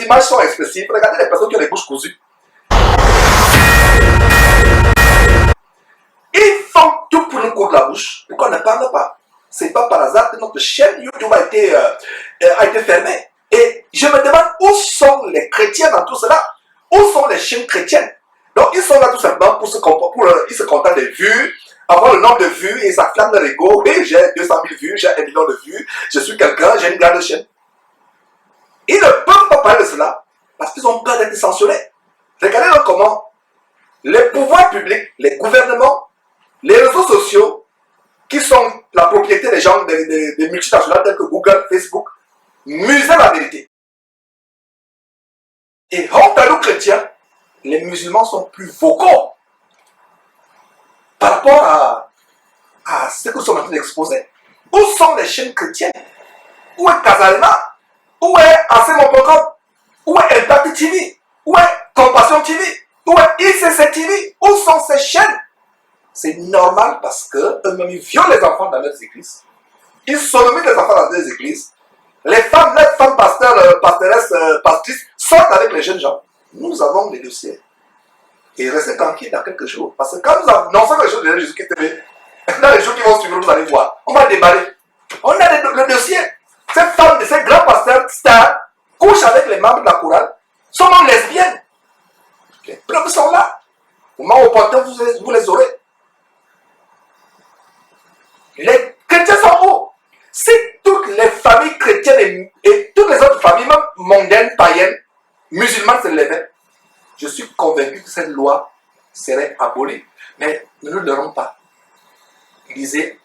images sont expressives. Regardez les personnes qui ont les bouches cousues. Ils font tout pour nous coudre la bouche, et qu'on ne parle pas. Ce n'est pas par hasard que notre chaîne YouTube a été fermée. Et je me demande où sont les chrétiens dans tout cela. Où sont les chaînes chrétiennes? Donc ils sont là tout simplement ils se contentent des vues, avoir le nombre de vues et ça flamme leur ego. Oui, j'ai 200 000 vues, j'ai 1 million de vues, je suis quelqu'un, j'ai une grande chaîne. Ils ne peuvent pas parler de cela parce qu'ils ont peur d'être censurés. Regardez donc comment les pouvoirs publics, les gouvernements, les réseaux sociaux, qui sont la propriété des gens, des multinationales telles que Google, Facebook, musellent la vérité. Et honte à nous chrétiens, les musulmans sont plus vocaux par rapport à ce que nous sommes en train d'exposer. Où sont les chaînes chrétiennes? Où est Kazalema? Où est ACMO.com? Où est Impact TV? Où est Compassion TV? Où est ICC TV? Où sont ces chaînes? C'est normal parce qu'eux-mêmes ils violent les enfants dans leurs églises. Ils sodomisent les enfants dans leurs églises. Les femmes pasteurs, pastoresses, pastrices sortent avec les jeunes gens. Nous avons les dossiers. Et restez tranquille dans quelques jours. Parce que quand nous annonçons les choses de Jésus-Christ TV, dans les jours qui vont suivre, vous allez voir. On va démarrer. On a le dossier. Ces femmes de ces grands pasteurs stars couchent avec les membres de la chorale, sont même lesbiennes. Les preuves sont là. Au moment opportun, vous les aurez. Les chrétiens sont où? Si toutes les familles chrétiennes et toutes les autres familles, même mondaines, païennes, musulmanes se levaient, je suis convaincu que cette loi serait abolie. Mais nous ne l'aurons pas. Lisez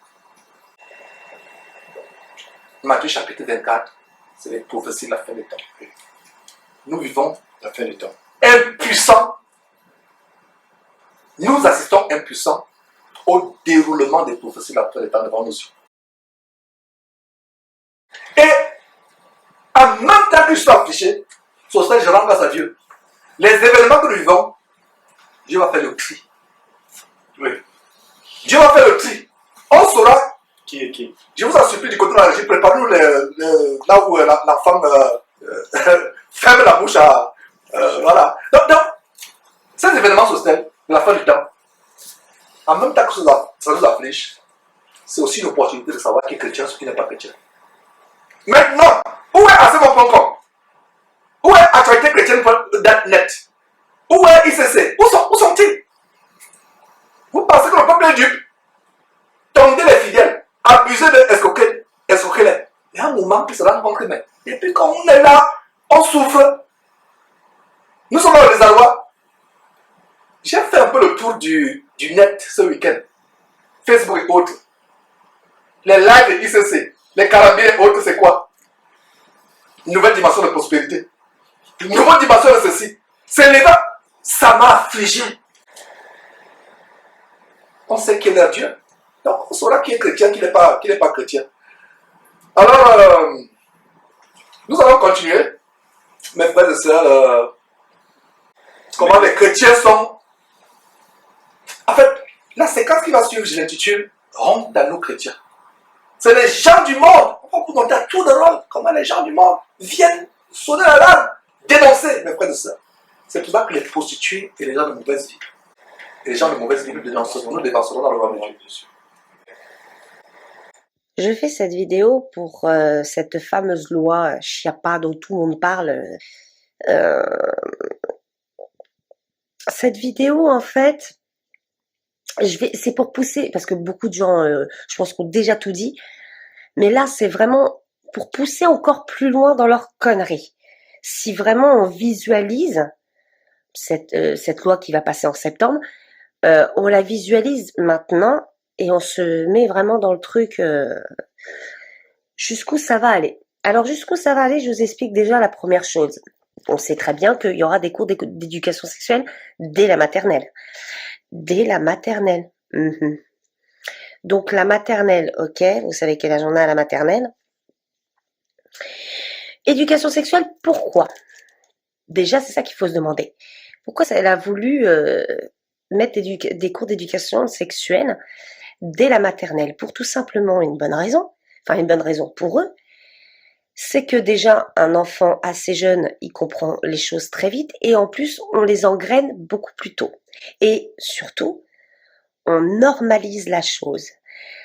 Matthieu chapitre 24, c'est les prophéties de la fin des temps. Nous vivons la fin du temps. Impuissants, nous assistons impuissants au déroulement des prophéties de la fin des temps devant nos yeux. Et en même temps que je suis affiché, sur ça je rends grâce à Dieu. Les événements que nous vivons, Dieu va faire le tri. Oui. Dieu va faire le tri. On saura qui est qui. Je vous en supplie du côté de la régie, préparez-nous là où la femme ferme la bouche à... voilà. Donc, ces événements sociaux, la fin du temps, en même temps que ça nous afflige, c'est aussi une opportunité de savoir qui est chrétien, ce qui n'est pas chrétien. Maintenant, où est ACMO.com? Où est actualitéchrétienne.net? Où est ICC? Où sont-ils? Vous pensez que le peuple est dupe? Tondez les fidèles, abusez de escroquez-les. Il y a un moment qui se rend compte que, mais depuis qu'on est là, on souffre. Nous sommes dans le désarroi. J'ai fait un peu le tour du net ce week-end. Facebook et autres. Les lives de ICC, les carabiniers et autres, c'est quoi? Une nouvelle dimension de prospérité. Une nouvelle dimension de ceci. C'est l'état. Ça m'a affligé. On sait qui est leur Dieu. Donc on saura qui est chrétien, qui n'est pas chrétien. Alors, nous allons continuer. Mes frères et sœurs, comment les chrétiens sont... En fait, la séquence qui va suivre, je l'intitule Honte à nous chrétiens. C'est les gens du monde. On va vous montrer à tour de rôle comment les gens du monde viennent sonner la langue, dénoncer, mes frères et sœurs. C'est pour ça que les prostituées et les gens de mauvaise vie, et les gens de mauvaise vie nous dénonceront dans le royaume de Dieu. Je fais cette vidéo pour cette fameuse loi Chiappa dont tout le monde parle. Cette vidéo, en fait, c'est pour pousser, parce que beaucoup de gens, je pense qu'on a déjà tout dit, mais là, c'est vraiment pour pousser encore plus loin dans leur connerie. Si vraiment on visualise cette loi qui va passer en septembre, on la visualise maintenant et on se met vraiment dans le truc jusqu'où ça va aller. Alors jusqu'où ça va aller, je vous explique déjà la première chose. On sait très bien qu'il y aura des cours d'éducation sexuelle dès la maternelle. Dès la maternelle. Donc la maternelle, ok, vous savez quel âge on a à la maternelle. Éducation sexuelle, pourquoi? Déjà, c'est ça qu'il faut se demander. Pourquoi elle a voulu mettre des cours d'éducation sexuelle dès la maternelle? Pour tout simplement une bonne raison. Enfin, une bonne raison pour eux. c'est que déjà un enfant assez jeune, il comprend les choses très vite et en plus on les engraine beaucoup plus tôt. Et surtout, on normalise la chose.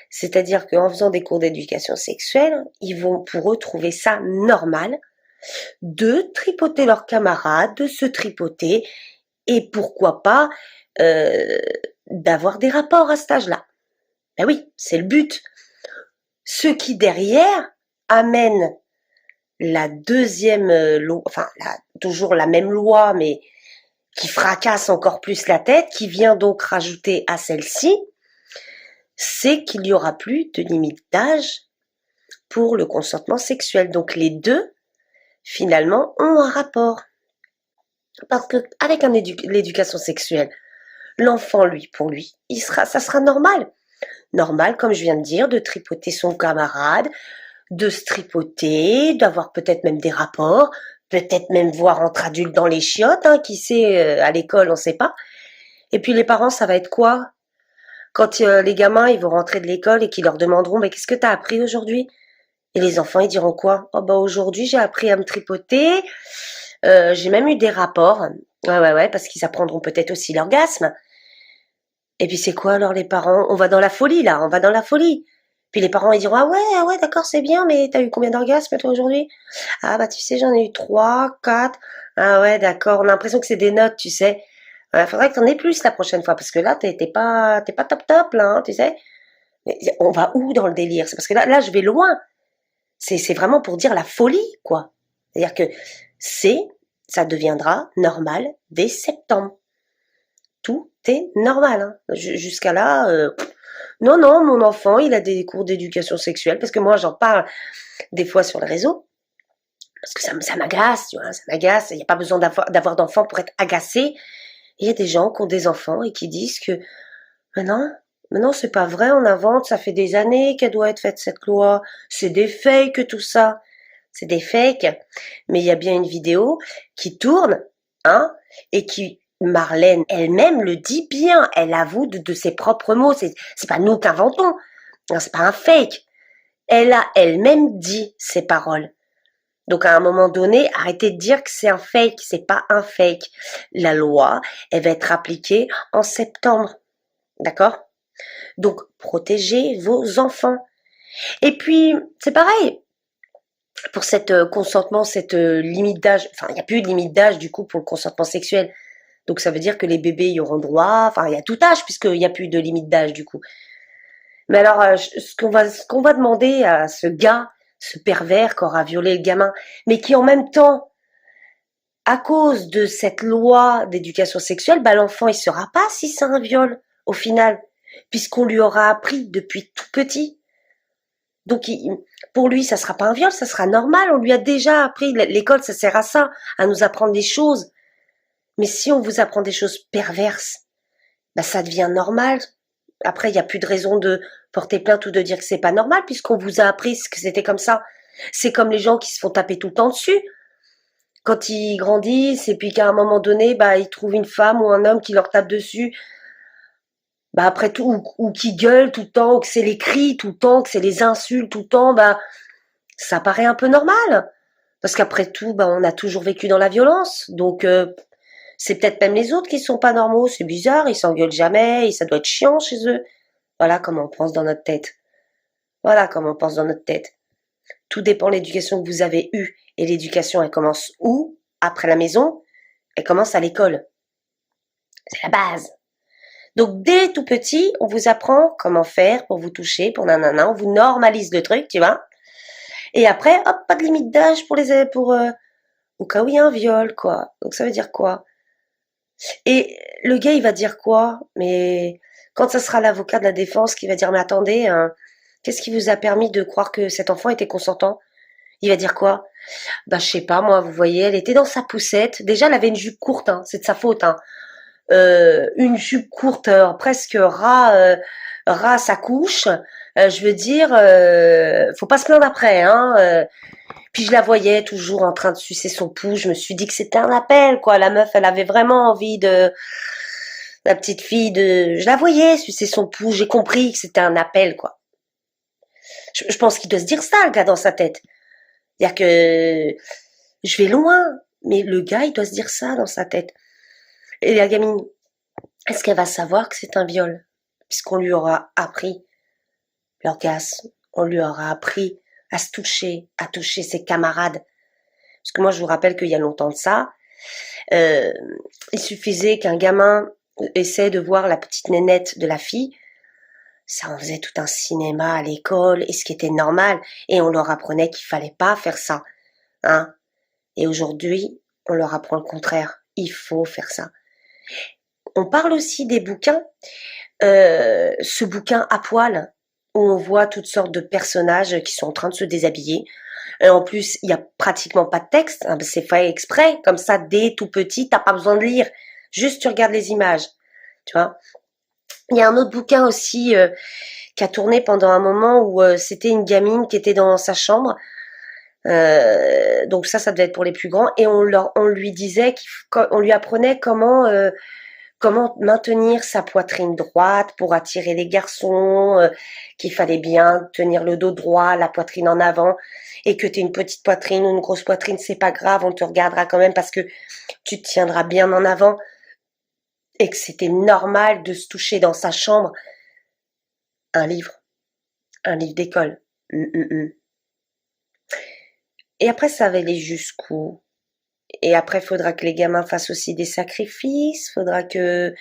C'est-à-dire qu'en faisant des cours d'éducation sexuelle, ils vont pour eux trouver ça normal de tripoter leurs camarades, de se tripoter et pourquoi pas euh, d'avoir des rapports à cet âge-là. Ben oui, c'est le but. Ce qui derrière amène la deuxième loi, enfin toujours la même loi, mais qui fracasse encore plus la tête, qui vient donc rajouter à celle-ci, c'est qu'il n'y aura plus de limite d'âge pour le consentement sexuel. Donc les deux, finalement, ont un rapport. Parce que avec l'éducation sexuelle, l'enfant, lui, pour lui, ça sera normal. Normal, comme je viens de dire, de tripoter son camarade, de se tripoter, d'avoir peut-être même des rapports, peut-être même voir entre adultes dans les chiottes, hein, qui sait, à l'école, on sait pas. Et puis les parents, ça va être quoi? Quand les gamins, ils vont rentrer de l'école et qu'ils leur demanderont, mais qu'est-ce que tu as appris aujourd'hui? Et les enfants, ils diront quoi? Oh bah aujourd'hui, j'ai appris à me tripoter, j'ai même eu des rapports. Ouais, parce qu'ils apprendront peut-être aussi l'orgasme. Et puis c'est quoi alors les parents? On va dans la folie là, on va dans la folie. Puis les parents ils diront ah ouais d'accord c'est bien mais t'as eu combien d'orgasmes toi aujourd'hui? Ah bah tu sais j'en ai eu 3, 4. Ah ouais d'accord, on a l'impression que c'est des notes tu sais. Faudrait que t'en aies plus la prochaine fois parce que là t'es pas top là hein, tu sais. Mais on va où dans le délire? C'est parce que là je vais loin. C'est vraiment pour dire la folie quoi. C'est-à-dire que ça deviendra normal dès septembre. Tout est normal. Hein. Jusqu'à là, non, mon enfant, il a des cours d'éducation sexuelle, parce que moi, j'en parle des fois sur les réseaux, parce que ça m'agace, tu vois, ça m'agace. Il n'y a pas besoin d'avoir d'enfants pour être agacé. Il y a des gens qui ont des enfants et qui disent que, mais non, c'est pas vrai, on invente, ça fait des années qu'elle doit être faite, cette loi. C'est des fakes, tout ça. C'est des fakes. Mais il y a bien une vidéo qui tourne, hein, et qui Marlène elle-même le dit bien, elle avoue de ses propres mots, c'est pas nous qui inventons, c'est pas un fake. Elle a elle-même dit ces paroles. Donc à un moment donné, arrêtez de dire que c'est un fake, c'est pas un fake. La loi, elle va être appliquée en septembre. D'accord? Donc protégez vos enfants. Et puis, c'est pareil, pour cette consentement, cette limite d'âge, enfin il n'y a plus de limite d'âge du coup pour le consentement sexuel. Donc ça veut dire que les bébés y auront droit, enfin il y a tout âge puisqu'il n'y a plus de limite d'âge du coup. Mais alors ce qu'on va demander à ce gars, ce pervers qui aura violé le gamin, mais qui en même temps, à cause de cette loi d'éducation sexuelle, bah l'enfant il saura pas si c'est un viol au final, puisqu'on lui aura appris depuis tout petit. Donc pour lui ça sera pas un viol, ça sera normal, on lui a déjà appris, l'école ça sert à ça, à nous apprendre des choses. Mais si on vous apprend des choses perverses, bah ça devient normal. Après, il n'y a plus de raison de porter plainte ou de dire que c'est pas normal puisqu'on vous a appris que c'était comme ça. C'est comme les gens qui se font taper tout le temps dessus. Quand ils grandissent et puis qu'à un moment donné, bah, ils trouvent une femme ou un homme qui leur tape dessus, bah, après tout, ou qui gueule tout le temps, ou que c'est les cris tout le temps, que c'est les insultes tout le temps, bah, ça paraît un peu normal. Parce qu'après tout, bah, on a toujours vécu dans la violence. Donc, c'est peut-être même les autres qui sont pas normaux, c'est bizarre, ils s'engueulent jamais, et ça doit être chiant chez eux. Voilà comment on pense dans notre tête. Voilà comment on pense dans notre tête. Tout dépend de l'éducation que vous avez eue. Et l'éducation, elle commence où? Après la maison? Elle commence à l'école. C'est la base. Donc dès tout petit, on vous apprend comment faire pour vous toucher, pour nanana, on vous normalise le truc, tu vois. Et après, hop, pas de limite d'âge pour au cas où il y a un viol, quoi. Donc ça veut dire quoi? Et le gars, il va dire quoi? Mais quand ça sera l'avocat de la défense qui va dire, mais attendez, qu'est-ce qui vous a permis de croire que cet enfant était consentant? Il va dire quoi? Bah, je sais pas, moi, vous voyez, elle était dans sa poussette. Déjà, elle avait une jupe courte, hein, c'est de sa faute, hein. Une jupe courte, presque ras sa couche. Je veux dire, faut pas se plaindre après, hein. Puis je la voyais toujours en train de sucer son pouce. Je me suis dit que c'était un appel, quoi. La meuf, elle avait vraiment envie de la petite fille de. Je la voyais sucer son pouce. J'ai compris que c'était un appel, quoi. Je pense qu'il doit se dire ça, le gars, dans sa tête. C'est-à-dire que je vais loin, mais le gars, il doit se dire ça dans sa tête. Et la gamine, est-ce qu'elle va savoir que c'est un viol? Puisqu'on lui aura appris l'orgasme, on lui aura appris à se toucher, à toucher ses camarades. Parce que moi, je vous rappelle qu'il y a longtemps de ça, il suffisait qu'un gamin essaie de voir la petite nénette de la fille, ça en faisait tout un cinéma à l'école, et ce qui était normal, et on leur apprenait qu'il fallait pas faire ça, hein. Et aujourd'hui, on leur apprend le contraire, il faut faire ça. On parle aussi des bouquins, ce bouquin à poil, où on voit toutes sortes de personnages qui sont en train de se déshabiller. Et en plus, il y a pratiquement pas de texte, hein, c'est fait exprès, comme ça, dès tout petit, t'as pas besoin de lire, juste tu regardes les images, tu vois. Il y a un autre bouquin aussi qui a tourné pendant un moment où c'était une gamine qui était dans sa chambre, donc ça devait être pour les plus grands, et on lui disait, on lui apprenait comment maintenir sa poitrine droite pour attirer les garçons, qu'il fallait bien tenir le dos droit, la poitrine en avant, et que tu aies une petite poitrine ou une grosse poitrine, c'est pas grave, on te regardera quand même parce que tu te tiendras bien en avant, et que c'était normal de se toucher dans sa chambre. Un livre d'école. Et après, ça va aller jusqu'où? Et après, faudra que les gamins fassent aussi des sacrifices, faudra que...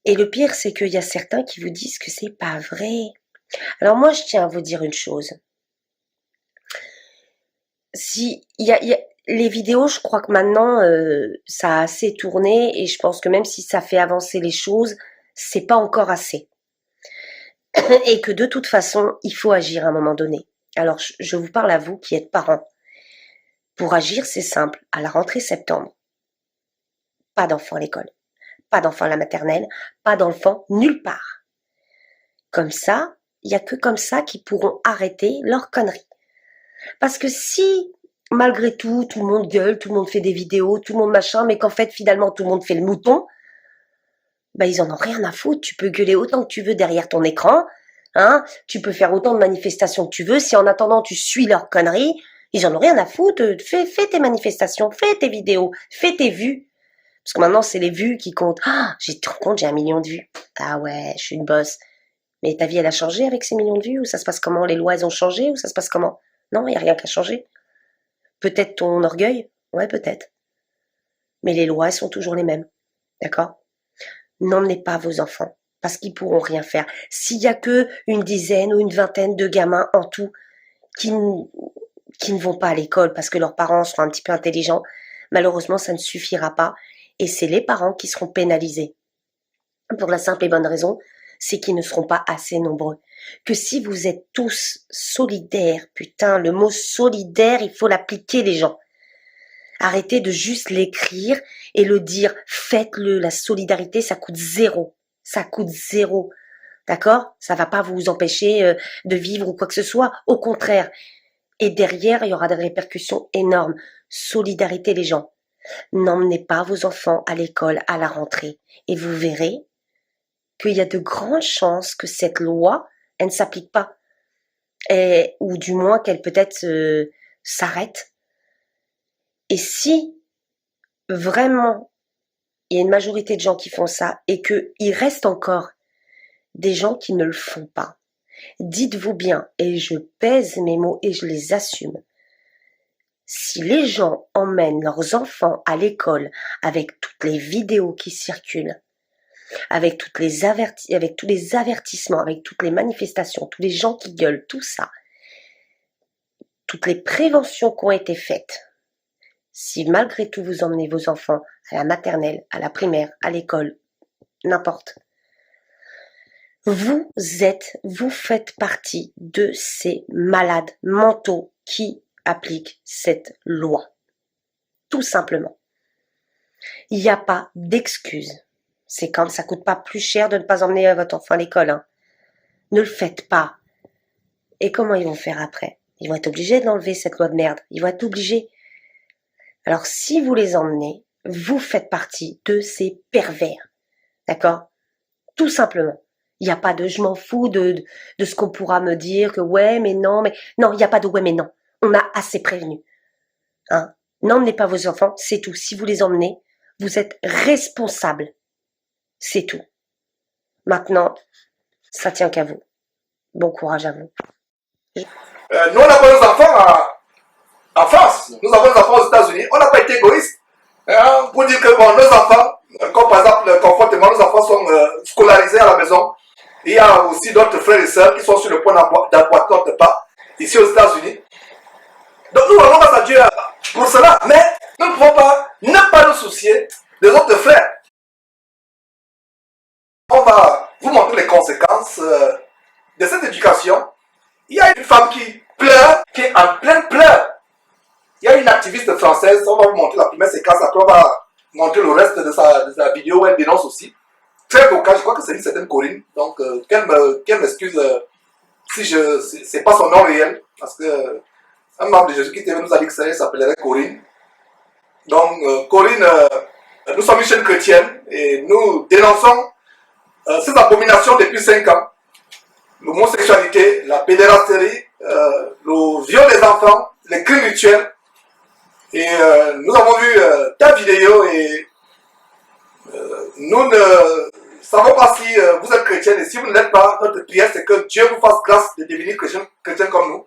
Et le pire, c'est qu'il y a certains qui vous disent que c'est pas vrai. Alors moi, je tiens à vous dire une chose. Si les vidéos, je crois que maintenant, ça a assez tourné, et je pense que même si ça fait avancer les choses, c'est pas encore assez. Et que de toute façon, il faut agir à un moment donné. Alors, je vous parle à vous qui êtes parents. Pour agir, c'est simple. À la rentrée septembre, pas d'enfants à l'école, pas d'enfants à la maternelle, pas d'enfants nulle part. Comme ça, il n'y a que comme ça qu'ils pourront arrêter leurs conneries. Parce que si, malgré tout le monde gueule, tout le monde fait des vidéos, tout le monde machin, mais qu'en fait, finalement, tout le monde fait le mouton, ben, ils en ont rien à foutre. Tu peux gueuler autant que tu veux derrière ton écran, hein, tu peux faire autant de manifestations que tu veux. Si en attendant, tu suis leurs conneries, ils en ont rien à foutre. Fais tes manifestations, fais tes vidéos, fais tes vues. Parce que maintenant, c'est les vues qui comptent. Ah, j'ai te rends compte, j'ai 1 million de vues. Ah ouais, je suis une boss. Mais ta vie, elle a changé avec ces millions de vues? Ou ça se passe comment? Les lois, elles ont changé? Ou ça se passe comment? Non, il n'y a rien qu'à changer. Peut-être ton orgueil? Ouais, peut-être. Mais les lois, elles sont toujours les mêmes. D'accord? N'emmenez pas vos enfants, parce qu'ils pourront rien faire. S'il y a que une dizaine ou une vingtaine de gamins en tout qui ne vont pas à l'école parce que leurs parents sont un petit peu intelligents, malheureusement, ça ne suffira pas. Et c'est les parents qui seront pénalisés. Pour la simple et bonne raison, c'est qu'ils ne seront pas assez nombreux. Que si vous êtes tous solidaires, putain, le mot solidaire, il faut l'appliquer, les gens. Arrêtez de juste l'écrire et le dire. Faites-le. La solidarité, ça coûte 0. Ça coûte 0. D'accord? Ça va pas vous empêcher de vivre ou quoi que ce soit. Au contraire. Et derrière, il y aura des répercussions énormes. Solidarité, les gens. N'emmenez pas vos enfants à l'école à la rentrée. Et vous verrez qu'il y a de grandes chances que cette loi, elle ne s'applique pas. Ou du moins qu'elle peut-être s'arrête. Et si vraiment il y a une majorité de gens qui font ça et qu'il reste encore des gens qui ne le font pas, dites-vous bien, et je pèse mes mots et je les assume, si les gens emmènent leurs enfants à l'école avec toutes les vidéos qui circulent, avec tous les avertissements, avec toutes les manifestations, tous les gens qui gueulent, tout ça, toutes les préventions qui ont été faites, si malgré tout vous emmenez vos enfants à la maternelle, à la primaire, à l'école, n'importe, vous faites partie de ces malades mentaux qui appliquent cette loi. Tout simplement. Il n'y a pas d'excuse. C'est quand ça coûte pas plus cher de ne pas emmener votre enfant à l'école, hein. Ne le faites pas. Et comment ils vont faire après? Ils vont être obligés d'enlever cette loi de merde. Ils vont être obligés. Alors, si vous les emmenez, vous faites partie de ces pervers. D'accord? Tout simplement. Il n'y a pas de je m'en fous de ce qu'on pourra me dire, que ouais, mais non. Non, il n'y a pas de ouais, mais non. On m'a assez prévenu. Hein. N'emmenez pas vos enfants, c'est tout. Si vous les emmenez, vous êtes responsable. C'est tout. Maintenant, ça tient qu'à vous. Bon courage à vous. Nous, on n'a pas nos enfants en France. Nous avons nos enfants aux États-Unis. On n'a pas été égoïste. Pour dire que bon, nos enfants, comme par exemple, confortement, nos enfants sont scolarisés à la maison. Il y a aussi d'autres frères et sœurs qui sont sur le point d'emboîter notre pas, ici aux États-Unis. Donc nous rendons grâce à Dieu pour cela. Mais nous ne pouvons pas ne pas nous soucier des autres frères. On va vous montrer les conséquences de cette éducation. Il y a une femme qui pleure, qui est en plein pleurs. Il y a une activiste française, on va vous montrer la première séquence, après on va montrer le reste de sa vidéo où elle dénonce aussi. Très vocal, je crois que c'est une certaine Corinne, donc qu'elle m'excuse si c'est pas son nom réel, parce que un membre de Jésus qui nous a dit que ça s'appellerait Corinne. Donc Corinne, nous sommes une chaîne chrétienne et nous dénonçons ces abominations depuis 5 ans. L'homosexualité, la pédérastérie, le viol des enfants, les crimes rituels. Et nous avons vu ta vidéo et nous ne savons pas si vous êtes chrétienne et si vous ne l'êtes pas, notre prière c'est que Dieu vous fasse grâce de devenir chrétien comme nous.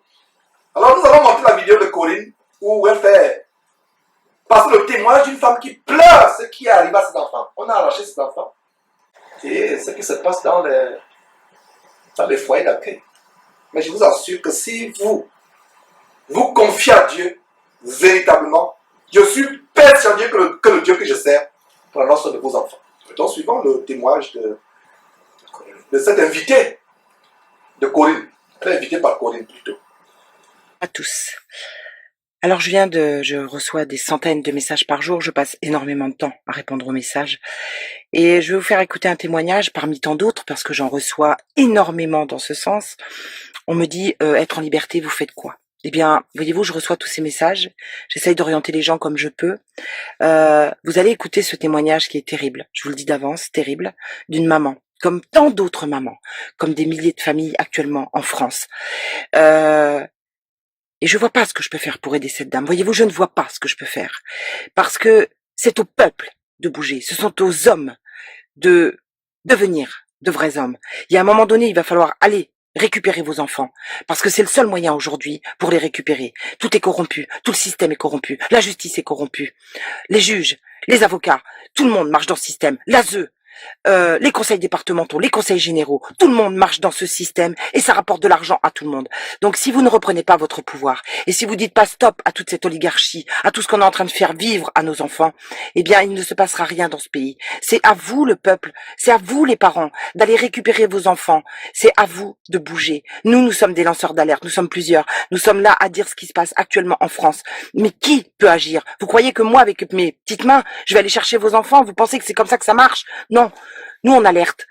Alors nous allons montrer la vidéo de Corinne où elle fait passer le témoignage d'une femme qui pleure ce qui est arrivé à ses enfants. On a arraché ses enfants. Et ce qui se passe dans les foyers d'accueil. Mais je vous assure que si vous confiez à Dieu véritablement, je suis persuadé que le Dieu que je sers prendra soin de vos enfants. Donc, suivant le témoignage de cette invitée de Corinne, elle est invitée par Corinne plutôt. À tous. Alors je reçois des centaines de messages par jour, je passe énormément de temps à répondre aux messages et je vais vous faire écouter un témoignage parmi tant d'autres parce que j'en reçois énormément dans ce sens. On me dit être en liberté, vous faites quoi? Eh bien, voyez-vous, je reçois tous ces messages, j'essaye d'orienter les gens comme je peux. Vous allez écouter ce témoignage qui est terrible, je vous le dis d'avance, terrible, d'une maman, comme tant d'autres mamans, comme des milliers de familles actuellement en France. Et je vois pas ce que je peux faire pour aider cette dame. Voyez-vous, je ne vois pas ce que je peux faire. Parce que c'est au peuple de bouger. Ce sont aux hommes de devenir de vrais hommes. Il y a un moment donné, il va falloir aller récupérer vos enfants. Parce que c'est le seul moyen aujourd'hui pour les récupérer. Tout est corrompu. Tout le système est corrompu. La justice est corrompue. Les juges, les avocats, tout le monde marche dans ce système. L'ASE, les conseils départementaux, les conseils généraux, tout le monde marche dans ce système et ça rapporte de l'argent à tout le monde. Donc si vous ne reprenez pas votre pouvoir et si vous dites pas stop à toute cette oligarchie, à tout ce qu'on est en train de faire vivre à nos enfants, eh bien il ne se passera rien dans ce pays. C'est à vous le peuple, c'est à vous les parents d'aller récupérer vos enfants, c'est à vous de bouger. Nous sommes des lanceurs d'alerte, nous sommes plusieurs, nous sommes là à dire ce qui se passe actuellement en France. Mais qui peut agir? Vous croyez que moi avec mes petites mains, je vais aller chercher vos enfants? Vous pensez que c'est comme ça que ça marche? Non. Nous, on alerte,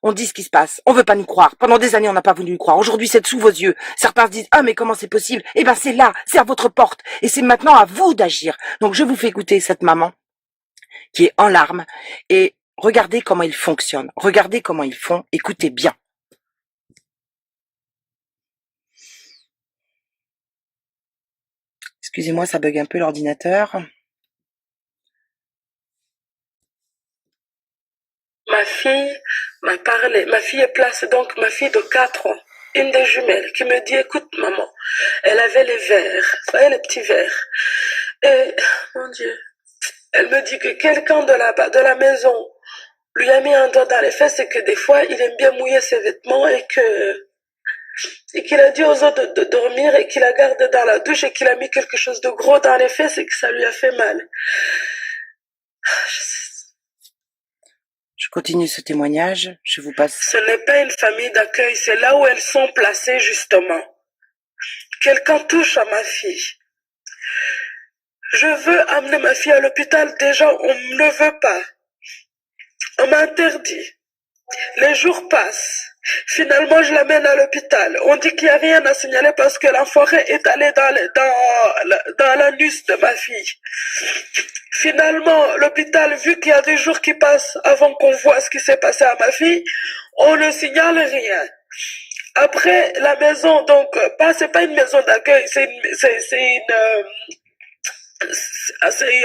on dit ce qui se passe, on veut pas nous croire. Pendant des années, on n'a pas voulu nous croire. Aujourd'hui, c'est sous vos yeux. Certains se disent, ah, mais comment c'est possible? Eh ben, c'est là, c'est à votre porte. Et c'est maintenant à vous d'agir. Donc, je vous fais écouter cette maman qui est en larmes et regardez comment ils fonctionnent. Regardez comment ils font. Écoutez bien. Excusez-moi, ça bug un peu l'ordinateur. Ma fille m'a parlé, ma fille est placée, donc ma fille de 4 ans, une des jumelles, qui me dit, écoute maman, elle avait les verres, vous voyez les petits verres, et, mon Dieu, elle me dit que quelqu'un de la maison lui a mis un doigt dans les fesses et que des fois, il aime bien mouiller ses vêtements et qu'il a dit aux autres de dormir et qu'il la garde dans la douche et qu'il a mis quelque chose de gros dans les fesses et que ça lui a fait mal. Je continue ce témoignage, je vous passe. Ce n'est pas une famille d'accueil, c'est là où elles sont placées justement. Quelqu'un touche à ma fille. Je veux amener ma fille à l'hôpital, déjà on ne le veut pas. On m'a interdit. Les jours passent. Finalement, je l'amène à l'hôpital. On dit qu'il n'y a rien à signaler parce que la forêt est allée dans l'anus de ma fille. Finalement, l'hôpital, vu qu'il y a des jours qui passent avant qu'on voit ce qui s'est passé à ma fille, on ne signale rien. Après, la maison, donc, c'est pas une maison d'accueil, c'est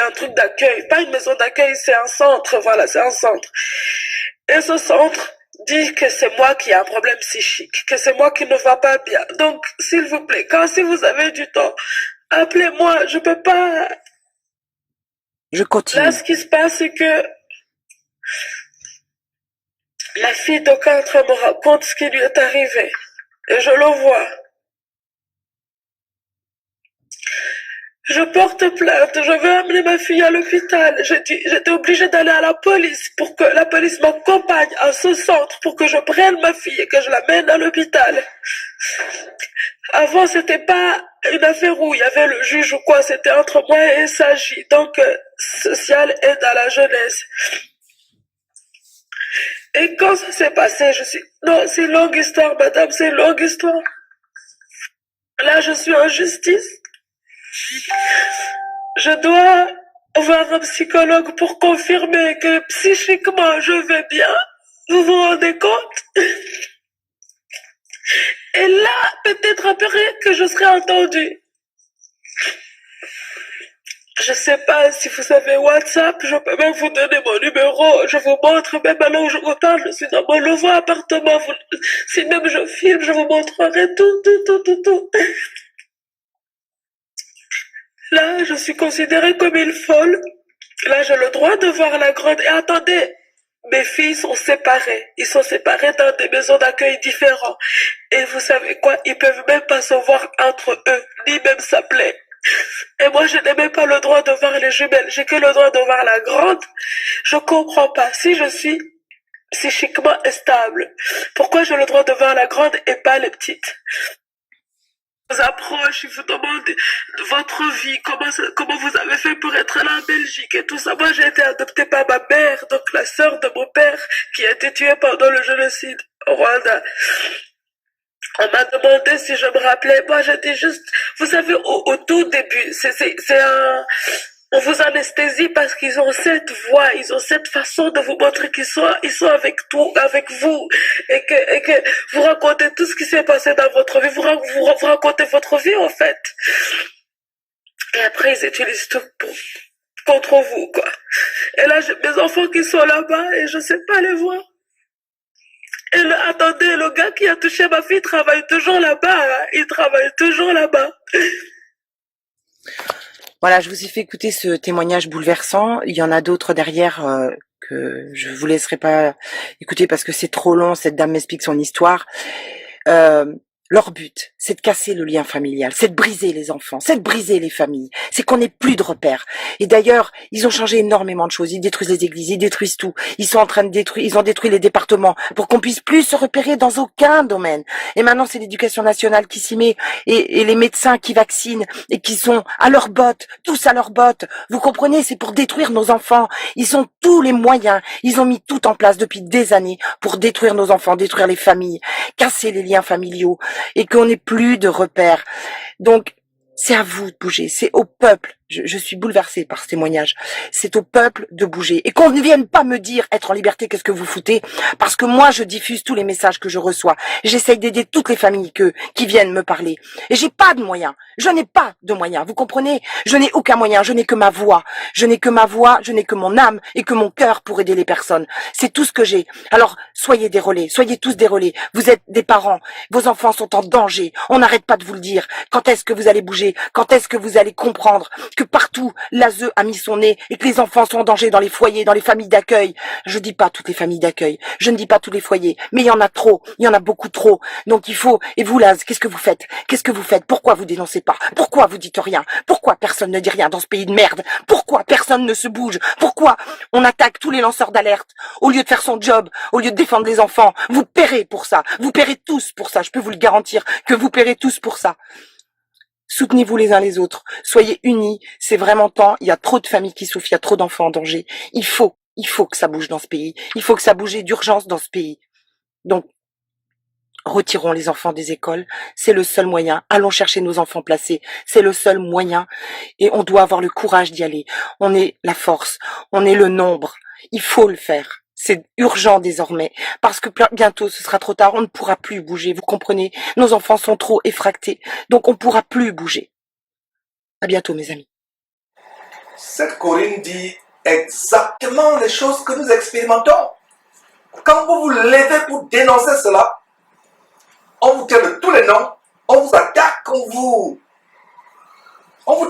un truc d'accueil. Pas une maison d'accueil, c'est un centre, voilà, c'est un centre. Et ce centre dit que c'est moi qui ai un problème psychique, que c'est moi qui ne va pas bien. Donc, s'il vous plaît, si vous avez du temps, appelez-moi, je peux pas. Je Là, continue. ce qui se passe, c'est que la fille de 4 ans me raconte ce qui lui est arrivé. Et je le vois. Je porte plainte, je veux amener ma fille à l'hôpital. J'étais obligée d'aller à la police pour que la police m'accompagne à ce centre pour que je prenne ma fille et que je l'amène à l'hôpital. Avant, c'était pas une affaire où il y avait le juge ou quoi, c'était entre moi et SAJ, donc social aide à la jeunesse. Et quand ça s'est passé, non, c'est une longue histoire, madame, c'est une longue histoire. Là, je suis en justice. Je dois voir un psychologue pour confirmer que psychiquement je vais bien. Vous vous rendez compte? Et là, peut-être après que je serai entendue. Je sais pas si vous avez WhatsApp, je peux même vous donner mon numéro. Je vous montre, même à l'heure où je vous parle, je suis dans mon nouveau appartement. Si même je filme, je vous montrerai tout. Là, je suis considérée comme une folle. Là, j'ai le droit de voir la grande. Et attendez, mes filles sont séparées. Ils sont séparés dans des maisons d'accueil différents. Et vous savez quoi? Ils peuvent même pas se voir entre eux, ni même s'appeler. Et moi, je n'ai même pas le droit de voir les jumelles. J'ai que le droit de voir la grande. Je comprends pas. Si je suis psychiquement stable, pourquoi j'ai le droit de voir la grande et pas les petites? Vous approche, il vous demande votre vie, comment vous avez fait pour être là en Belgique et tout ça. Moi, j'ai été adoptée par ma mère, donc la sœur de mon père, qui a été tuée pendant le génocide au Rwanda. On m'a demandé si je me rappelais. Moi, j'étais juste, vous savez, au tout début, on vous anesthésie parce qu'ils ont cette voix, ils ont cette façon de vous montrer qu'ils sont avec vous, et que vous racontez tout ce qui s'est passé dans votre vie, vous racontez votre vie, en fait. Et après, ils utilisent tout contre vous, quoi. Et là, j'ai mes enfants qui sont là-bas et je sais pas les voir. Et attendez, le gars qui a touché ma fille travaille toujours là-bas, hein. Il travaille toujours là-bas. Voilà, je vous ai fait écouter ce témoignage bouleversant. Il y en a d'autres derrière que je vous laisserai pas écouter parce que c'est trop long. Cette dame m'explique son histoire. Leur but, c'est de casser le lien familial, c'est de briser les enfants, c'est de briser les familles, c'est qu'on n'ait plus de repères. Et d'ailleurs, ils ont changé énormément de choses. Ils détruisent les églises, ils détruisent tout. Ils sont en train de détruire, ils ont détruit les départements pour qu'on puisse plus se repérer dans aucun domaine. Et maintenant, c'est l'éducation nationale qui s'y met et les médecins qui vaccinent et qui sont à leurs bottes, tous à leurs bottes. Vous comprenez, c'est pour détruire nos enfants. Ils ont tous les moyens. Ils ont mis tout en place depuis des années pour détruire nos enfants, détruire les familles, casser les liens familiaux. Et qu'on n'ait plus de repères. Donc, c'est à vous de bouger, c'est au peuple. Je suis bouleversée par ce témoignage. C'est au peuple de bouger. Et qu'on ne vienne pas me dire être en liberté, qu'est-ce que vous foutez? Parce que moi, je diffuse tous les messages que je reçois. J'essaye d'aider toutes les familles qui viennent me parler. Et j'ai pas de moyens. Je n'ai pas de moyens. Vous comprenez? Je n'ai aucun moyen. Je n'ai que ma voix. Je n'ai que ma voix. Je n'ai que mon âme et que mon cœur pour aider les personnes. C'est tout ce que j'ai. Alors, soyez des relais. Soyez tous des relais. Vous êtes des parents. Vos enfants sont en danger. On n'arrête pas de vous le dire. Quand est-ce que vous allez bouger? Quand est-ce que vous allez comprendre que partout l'ASE a mis son nez et que les enfants sont en danger dans les foyers, dans les familles d'accueil? Je dis pas toutes les familles d'accueil, je ne dis pas tous les foyers, mais il y en a trop, il y en a beaucoup trop. Donc il faut, et vous là, qu'est-ce que vous faites? Qu'est-ce que vous faites? Pourquoi vous dénoncez pas? Pourquoi vous dites rien? Pourquoi personne ne dit rien dans ce pays de merde? Pourquoi personne ne se bouge? Pourquoi on attaque tous les lanceurs d'alerte au lieu de faire son job, au lieu de défendre les enfants? Vous paierez pour ça, vous paierez tous pour ça, je peux vous le garantir que vous paierez tous pour ça. Soutenez-vous les uns les autres. Soyez unis. C'est vraiment temps. Il y a trop de familles qui souffrent. Il y a trop d'enfants en danger. Il faut que ça bouge dans ce pays. Il faut que ça bouge d'urgence dans ce pays. Donc, retirons les enfants des écoles. C'est le seul moyen. Allons chercher nos enfants placés. C'est le seul moyen. Et on doit avoir le courage d'y aller. On est la force. On est le nombre. Il faut le faire. C'est urgent désormais, parce que bientôt ce sera trop tard, on ne pourra plus bouger, vous comprenez? Nos enfants sont trop effractés, donc on ne pourra plus bouger. À bientôt mes amis. Cette Corinne dit exactement les choses que nous expérimentons. Quand vous vous levez pour dénoncer cela, on vous tient de tous les noms, on vous attaque, on vous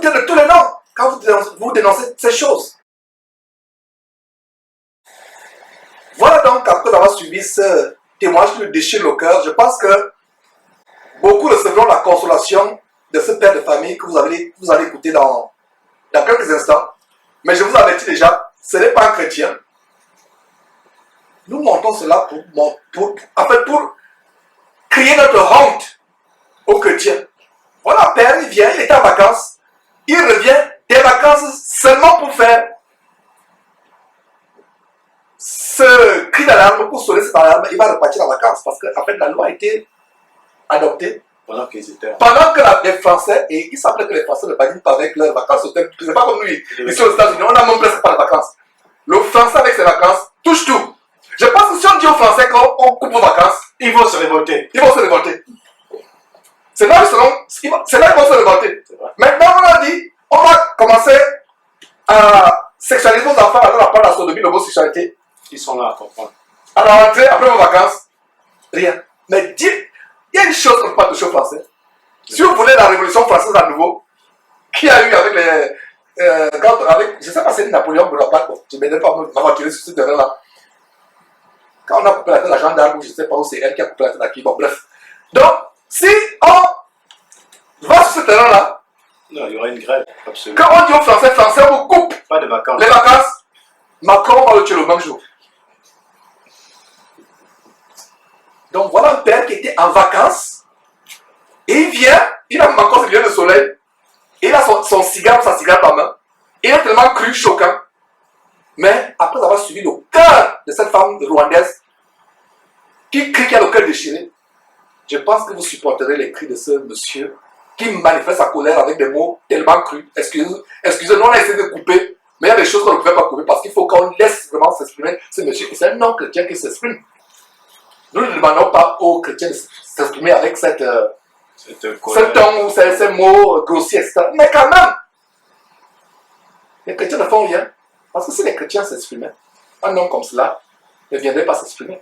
tient de tous les noms quand vous dénoncez ces choses. Voilà donc, après avoir suivi ce témoignage qui me déchire le cœur, je pense que beaucoup recevront la consolation de ce père de famille que vous allez écouter dans quelques instants. Mais je vous avertis déjà, ce n'est pas un chrétien. Nous montons cela pour crier notre honte aux chrétiens. Voilà, père, il vient, il est en vacances. Il revient des vacances seulement pour faire ce cri d'alarme, pour sonner cette alarme. Il va repartir en vacances parce que en fait, la loi a été adoptée pendant que les Français, et il semblait que les Français ne badinent pas avec leurs vacances. C'est pas comme nous, ici aux États-Unis, on n'a même presque pas de vacances. Le Français avec ses vacances touche tout. Je pense que si on dit aux Français qu'on coupe vos vacances, ils vont se révolter. C'est là qu'ils vont se révolter. Maintenant, on a dit, on va commencer à sexualiser vos enfants, alors on apprend la sodomie, l'homosexualité. Ils sont là à comprendre. À la rentrée, après vos vacances, rien. Mais il y a une chose qu'on ne peut pas toucher aux Français. Si vous voulez la révolution française à nouveau, qui a eu avec je ne sais pas si c'est Napoléon Bonaparte, je ne vais pas m'avoir tiré sur ce terrain-là. Quand on a coupé la tête de la gendarme, je ne sais pas où c'est elle qui a coupé la tête à qui, bon bref. Donc, si on va sur ce terrain-là, non, il y aura une grève, absolument. quand on dit aux Français, on vous coupe pas de vacances. Les vacances, Macron va le tuer le même jour. Donc voilà un père qui était en vacances, et il vient, il a encore ses lunettes de soleil, et il a son cigare, sa cigarette en main, et il a tellement cru, choquant. Mais après avoir suivi le cœur de cette femme rwandaise, qui crie, qui a le cœur déchiré, je pense que vous supporterez les cris de ce monsieur qui manifeste sa colère avec des mots tellement crus. Excusez-nous, on a essayé de couper, mais il y a des choses qu'on ne pouvait pas couper parce qu'il faut qu'on laisse vraiment s'exprimer ce monsieur. C'est un non-chrétien qui s'exprime. Nous ne demandons pas aux chrétiens de s'exprimer avec ce ton ou ces mots grossiers, etc. Mais quand même, les chrétiens ne font rien. Parce que si les chrétiens s'exprimaient, un homme comme cela ne viendrait pas s'exprimer.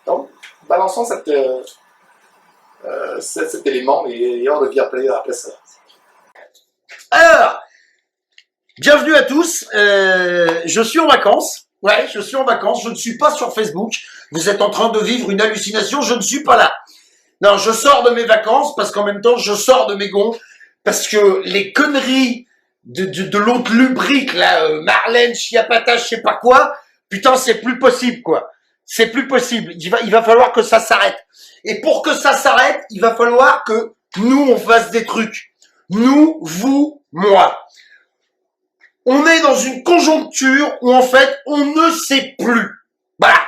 Donc, balançons cet élément et on revient après ça. Alors, bienvenue à tous. Je suis en vacances. Ouais, je suis en vacances. Je ne suis pas sur Facebook. Vous êtes en train de vivre une hallucination. Je ne suis pas là. Non, je sors de mes vacances parce qu'en même temps, je sors de mes gonds. Parce que les conneries de l'autre lubrique, là, Marlène, Chiapata, je sais pas quoi, putain, c'est plus possible, quoi. C'est plus possible. Il va falloir que ça s'arrête. Et pour que ça s'arrête, il va falloir que nous, on fasse des trucs. Nous, vous, moi. On est dans une conjoncture où, en fait, on ne sait plus. Voilà.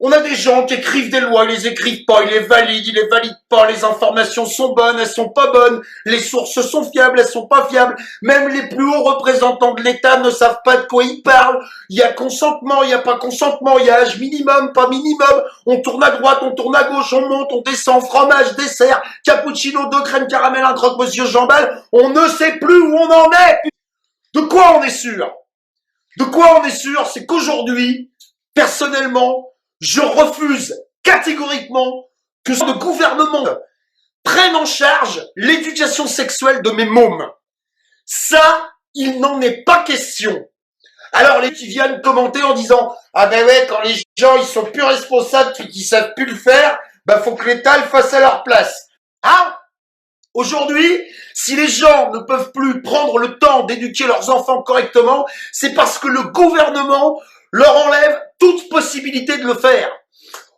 On a des gens qui écrivent des lois, ils les écrivent pas, ils les valident pas, les informations sont bonnes, elles sont pas bonnes, les sources sont fiables, elles sont pas fiables, même les plus hauts représentants de l'État ne savent pas de quoi ils parlent, il y a consentement, il y a pas consentement, il y a âge minimum, pas minimum, on tourne à droite, on tourne à gauche, on monte, on descend, fromage, dessert, cappuccino, 2 crèmes caramel, un croque-monsieur Jambal, on ne sait plus où on en est. De quoi on est sûr? De quoi on est sûr? C'est qu'aujourd'hui, personnellement, je refuse catégoriquement que ce gouvernement prenne en charge l'éducation sexuelle de mes mômes. Ça, il n'en est pas question. Alors les qui viennent commenter en disant « Ah ben ouais, quand les gens ils sont plus responsables puis qu'ils savent plus le faire, ben faut que l'État le fasse à leur place. » Hein? Aujourd'hui, si les gens ne peuvent plus prendre le temps d'éduquer leurs enfants correctement, c'est parce que le gouvernement leur enlève toute possibilité de le faire.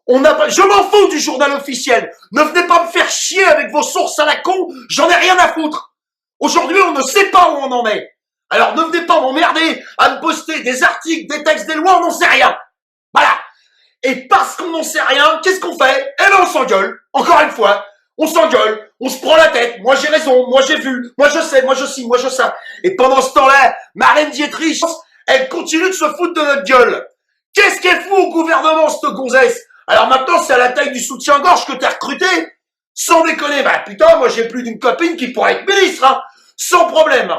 Je m'en fous du journal officiel. Ne venez pas me faire chier avec vos sources à la con. J'en ai rien à foutre. Aujourd'hui, on ne sait pas où on en est. Alors ne venez pas m'emmerder à me poster des articles, des textes, des lois, on n'en sait rien. Voilà. Et parce qu'on n'en sait rien, qu'est-ce qu'on fait? Eh ben on s'engueule. Encore une fois, on s'engueule. On se prend la tête. Moi j'ai raison. Moi j'ai vu. Moi je sais. Moi je ci. Moi je ça. Et pendant ce temps-là, Marlène Dietrich, elle continue de se foutre de notre gueule. Qu'est-ce qu'elle fout au gouvernement, cette gonzesse? Alors maintenant, c'est à la taille du soutien-gorge que t'es recruté? Sans déconner, bah putain, moi j'ai plus d'une copine qui pourrait être ministre, hein, sans problème.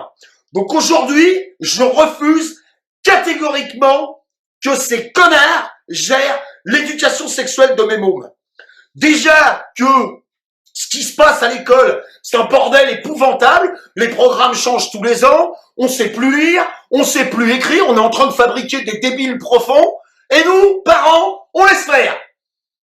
Donc aujourd'hui, je refuse catégoriquement que ces connards gèrent l'éducation sexuelle de mes mômes. Déjà que ce qui se passe à l'école, c'est un bordel épouvantable, les programmes changent tous les ans, on sait plus lire, on sait plus écrire, on est en train de fabriquer des débiles profonds, et nous, parents, on laisse faire.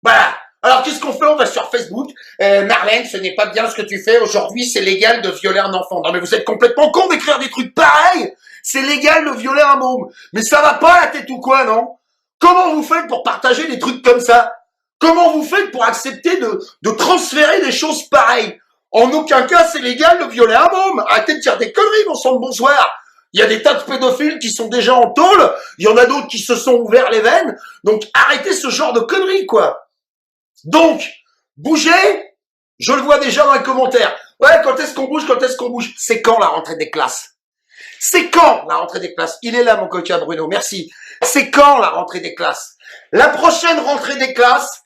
Voilà. Alors qu'est-ce qu'on fait? On va sur Facebook. Marlène, ce n'est pas bien ce que tu fais. Aujourd'hui, c'est légal de violer un enfant. Non mais vous êtes complètement con d'écrire des trucs pareils. C'est légal de violer un môme. Mais ça va pas la tête ou quoi, non? Comment vous faites pour partager des trucs comme ça? Comment vous faites pour accepter de transférer des choses pareilles? En aucun cas, c'est légal de violer un môme. Arrêtez de dire des conneries, bon sang de bonsoir. Il y a des tas de pédophiles qui sont déjà en tôle. Il y en a d'autres qui se sont ouverts les veines. Donc arrêtez ce genre de conneries, quoi. Donc, bougez, je le vois déjà dans les commentaires. Ouais, quand est-ce qu'on bouge, quand est-ce qu'on bouge? C'est quand la rentrée des classes? C'est quand la rentrée des classes? Il est là, mon coquin Bruno, merci. C'est quand la rentrée des classes? La prochaine rentrée des classes,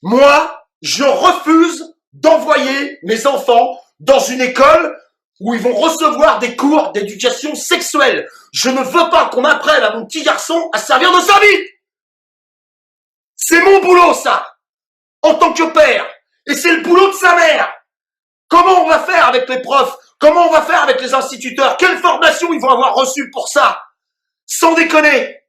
moi, je refuse d'envoyer mes enfants dans une école où ils vont recevoir des cours d'éducation sexuelle. Je ne veux pas qu'on apprenne à mon petit garçon à servir de sa bite. C'est mon boulot, ça, en tant que père. Et c'est le boulot de sa mère. Comment on va faire avec les profs? Comment on va faire avec les instituteurs? Quelle formation ils vont avoir reçue pour ça? Sans déconner.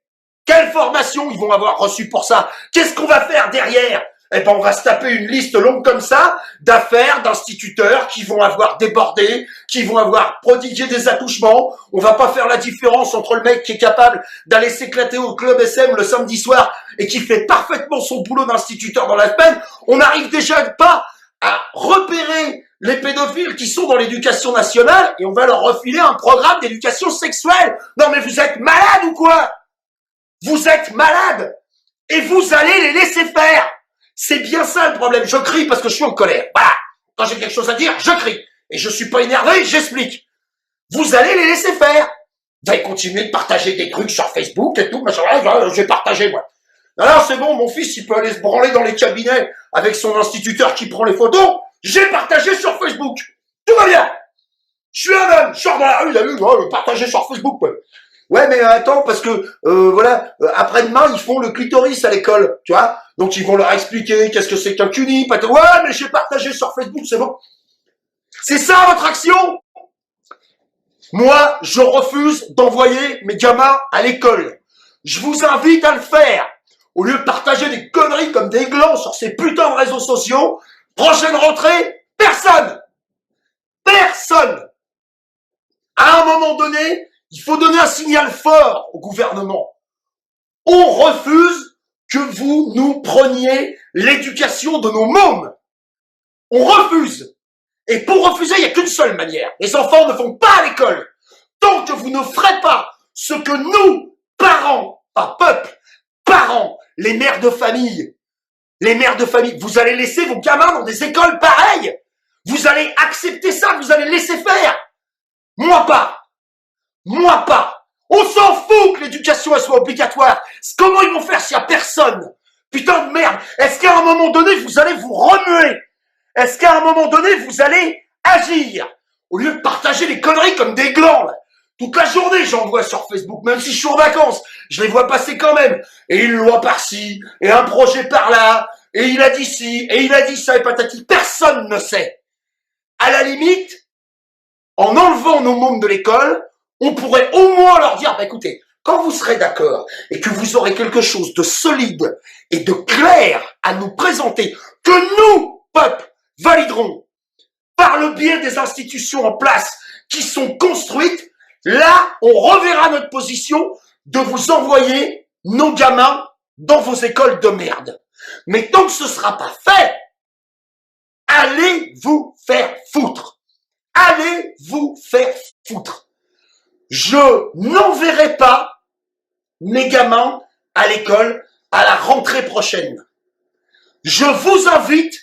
Quelle formation ils vont avoir reçue pour ça? Qu'est-ce qu'on va faire derrière? Eh ben, on va se taper une liste longue comme ça d'affaires, d'instituteurs qui vont avoir débordé, qui vont avoir prodigué des attouchements. On va pas faire la différence entre le mec qui est capable d'aller s'éclater au club SM le samedi soir et qui fait parfaitement son boulot d'instituteur dans la semaine. On n'arrive déjà pas à repérer les pédophiles qui sont dans l'éducation nationale et on va leur refiler un programme d'éducation sexuelle. Non mais vous êtes malades ou quoi? Vous êtes malades et vous allez les laisser faire. C'est bien ça le problème. Je crie parce que je suis en colère. Voilà. Quand j'ai quelque chose à dire, je crie. Et je suis pas énervé, j'explique. Vous allez les laisser faire. Vous allez continuer de partager des trucs sur Facebook et tout, machin. Je vais partager, moi. Alors c'est bon, mon fils, il peut aller se branler dans les cabinets avec son instituteur qui prend les photos. J'ai partagé sur Facebook. Tout va bien. Je suis un homme. Je sors dans la rue, t'as vu, partager sur Facebook, quoi. Ouais, mais attends, parce que, après-demain, ils font le clitoris à l'école, tu vois. Donc, ils vont leur expliquer qu'est-ce que c'est qu'un cuni. Ouais, mais j'ai partagé sur Facebook, c'est bon. C'est ça, votre action? Moi, je refuse d'envoyer mes gamins à l'école. Je vous invite à le faire. Au lieu de partager des conneries comme des glands sur ces putains de réseaux sociaux, prochaine rentrée, personne. Personne. À un moment donné, il faut donner un signal fort au gouvernement. On refuse que vous nous preniez l'éducation de nos mômes. On refuse. Et pour refuser, il n'y a qu'une seule manière. Les enfants ne vont pas à l'école. Tant que vous ne ferez pas ce que nous, parents, pas peuple, parents, les mères de famille, vous allez laisser vos gamins dans des écoles pareilles. Vous allez accepter ça, vous allez laisser faire. Moi pas. Moi pas. On s'en fout que l'éducation elle soit obligatoire. Comment ils vont faire s'il n'y a personne? Putain de merde. Est-ce qu'à un moment donné, vous allez vous remuer? Est-ce qu'à un moment donné, vous allez agir? Au lieu de partager des conneries comme des glands, là. Toute la journée, j'en vois sur Facebook, même si je suis en vacances. Je les vois passer quand même. Et une loi par-ci, et un projet par-là, et il a dit ci, et il a dit ça, et patati. Personne ne sait. À la limite, en enlevant nos mômes de l'école, on pourrait au moins leur dire, bah écoutez, quand vous serez d'accord et que vous aurez quelque chose de solide et de clair à nous présenter, que nous, peuple, validerons par le biais des institutions en place qui sont construites, là, on reverra notre position de vous envoyer nos gamins dans vos écoles de merde. Mais tant que ce sera pas fait, allez vous faire foutre. Allez vous faire foutre. Je n'enverrai pas mes gamins à l'école à la rentrée prochaine. Je vous invite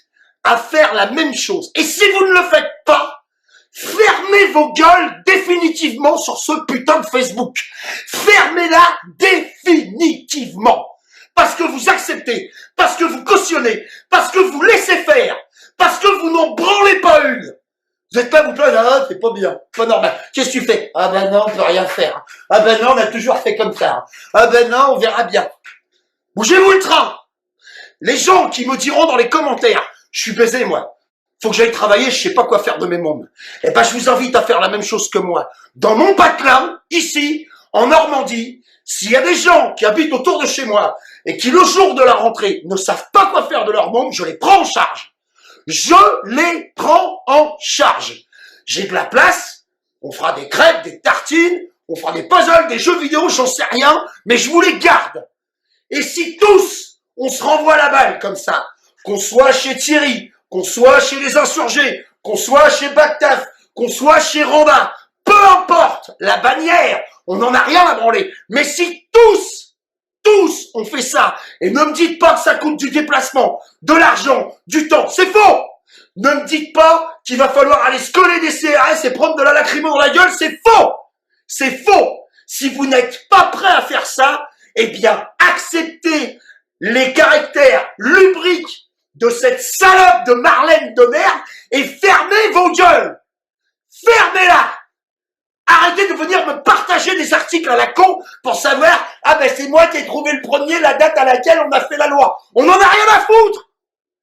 à faire la même chose. Et si vous ne le faites pas, fermez vos gueules définitivement sur ce putain de Facebook. Fermez-la définitivement. acceptez, parce que vous cautionnez, parce que vous laissez faire, parce que vous n'en branlez pas une. Vous êtes pas vous plaindre, ah, c'est pas bien, pas normal. Qu'est-ce que tu fais? Ah ben non, on peut rien faire. Ah ben non, on a toujours fait comme ça. Ah ben non, on verra bien. Bougez-vous le train. Les gens qui me diront dans les commentaires, je suis baisé moi, faut que j'aille travailler, je sais pas quoi faire de mes mômes. Eh ben je vous invite à faire la même chose que moi. Dans mon patelin, ici, en Normandie, s'il y a des gens qui habitent autour de chez moi et qui le jour de la rentrée ne savent pas quoi faire de leur môme, je les prends en charge. Je les prends en charge. J'ai de la place, on fera des crêpes, des tartines, on fera des puzzles, des jeux vidéo, j'en sais rien, mais je vous les garde. Et si tous, on se renvoie la balle comme ça, qu'on soit chez Thierry, qu'on soit chez les insurgés, qu'on soit chez Bactaf, qu'on soit chez Randa, peu importe la bannière, on n'en a rien à branler. Mais si tous, on fait ça, et ne me dites pas que ça coûte du déplacement, de l'argent, du temps, c'est faux. Ne me dites pas qu'il va falloir aller se coller des CRS et prendre de la lacrymo dans la gueule, c'est faux. C'est faux. Si vous n'êtes pas prêt à faire ça, eh bien, acceptez les caractères lubriques de cette salope de Marlène de merde et fermez vos gueules. Fermez-la. Arrêtez de venir me partager des articles à la con pour savoir, ah ben c'est moi qui ai trouvé le premier la date à laquelle on a fait la loi. On n'en a rien à foutre.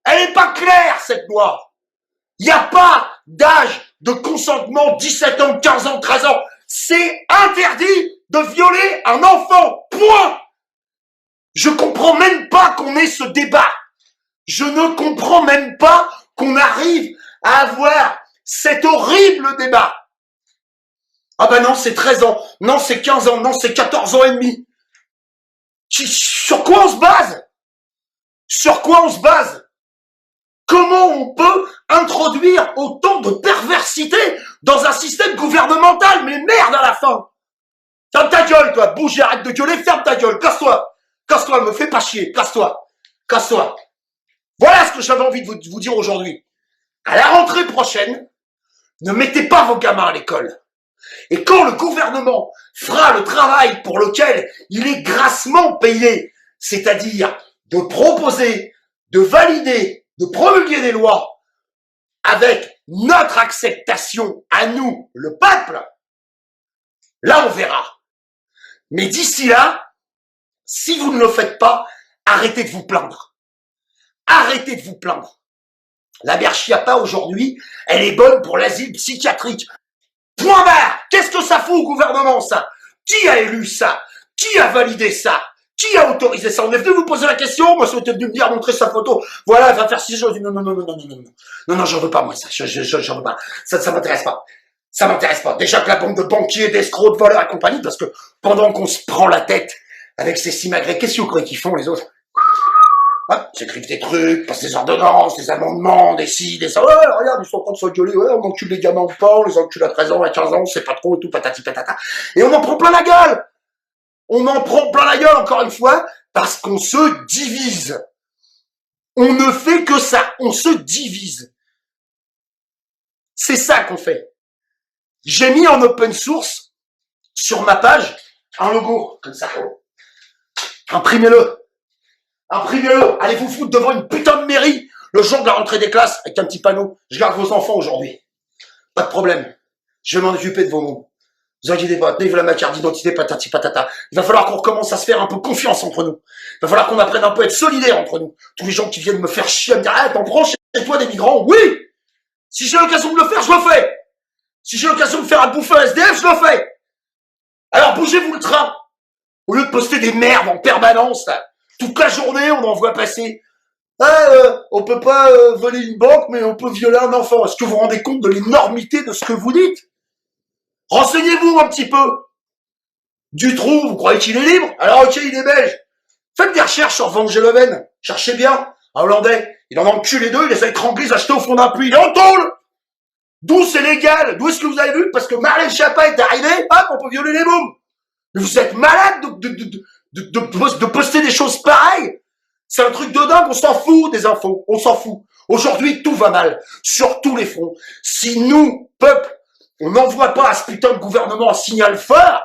Elle n'est pas claire, cette loi. Il n'y a pas d'âge de consentement, 17 ans, 15 ans, 13 ans. C'est interdit de violer un enfant. Point. Je comprends même pas qu'on ait ce débat. Je ne comprends même pas qu'on arrive à avoir cet horrible débat. Ah ben non, c'est 13 ans. Non, c'est 15 ans. Non, c'est 14 ans et demi. Sur quoi on se base? Sur quoi on se base? Comment on peut introduire autant de perversité dans un système gouvernemental? Mais merde à la fin! Ferme ta gueule, toi! Bouge et arrête de gueuler, ferme ta gueule! Casse-toi! Casse-toi, me fais pas chier! Casse-toi! Casse-toi! Voilà ce que j'avais envie de vous dire aujourd'hui. À la rentrée prochaine, ne mettez pas vos gamins à l'école. Et quand le gouvernement fera le travail pour lequel il est grassement payé, c'est-à-dire de proposer, de valider, de promulguer des lois avec notre acceptation à nous, le peuple, là on verra. Mais d'ici là, si vous ne le faites pas, arrêtez de vous plaindre. Arrêtez de vous plaindre. La mère Schiappa aujourd'hui, elle est bonne pour l'asile psychiatrique. Point barre. Qu'est-ce que ça fout au gouvernement, ça? Qui a élu ça? Qui a validé ça? Qui a autorisé ça? On est venu vous poser la question, moi, c'était venu me dire, montrer sa photo. Voilà, elle va faire 6 jours. Je dis non, j'en veux pas, moi, ça. J'en veux pas. Ça m'intéresse pas. Ça m'intéresse pas. Déjà que la bande de banquiers, d'escrocs, de voleurs et compagnie, parce que pendant qu'on se prend la tête avec ces simagrées, qu'est-ce que vous croyez qu'ils font, les autres? Ah, j'écrivent des trucs, passent des ordonnances, des amendements, des ci, des ça. Ouais, regarde, ils sont en train de se gueuler. Ouais, on encule les gamins ou pas, on les encule à 13 ans, à 15 ans, c'est pas trop, et tout, patati patata. Et on en prend plein la gueule. On en prend plein la gueule, encore une fois, parce qu'on se divise. On ne fait que ça, on se divise. C'est ça qu'on fait. J'ai mis en open source, sur ma page, un logo, comme ça. Imprimez-le. Imprimez-le. Allez vous foutre devant une putain de mairie, le jour de la rentrée des classes, avec un petit panneau. Je garde vos enfants aujourd'hui. Pas de problème. Je vais m'en occuper de vos mots. Vous inquiétez pas, tenez-vous la carte d'identité, patati patata. Il va falloir qu'on recommence à se faire un peu confiance entre nous. Il va falloir qu'on apprenne un peu à être solidaires entre nous. Tous les gens qui viennent me faire chier, à me dire, ah, t'en prends chez toi des migrants? Oui! Si j'ai l'occasion de le faire, je le fais! Si j'ai l'occasion de faire un bouffer SDF, je le fais! Alors bougez-vous le train! Au lieu de poster des merdes en permanence, là. Toute la journée, on en voit passer. Ah, on peut pas voler une banque, mais on peut violer un enfant. Est-ce que vous vous rendez compte de l'énormité de ce que vous dites? Renseignez-vous un petit peu. Dutroux, vous croyez qu'il est libre? Alors ok, il est belge. Faites des recherches sur Van Geleven. Cherchez bien. Un Hollandais, il en encule les deux, il essaie de trembler, acheter au fond d'un puits. Il est en tôle. D'où c'est légal? D'où est-ce que vous avez vu? Parce que Marlène Schiappa est arrivée, hop, on peut violer les mômes. Mais vous êtes malade de poster des choses pareilles. C'est un truc de dingue, on s'en fout des infos, on s'en fout. Aujourd'hui, tout va mal, sur tous les fronts. Si nous, peuple, on n'envoie pas à ce putain de gouvernement un signal fort,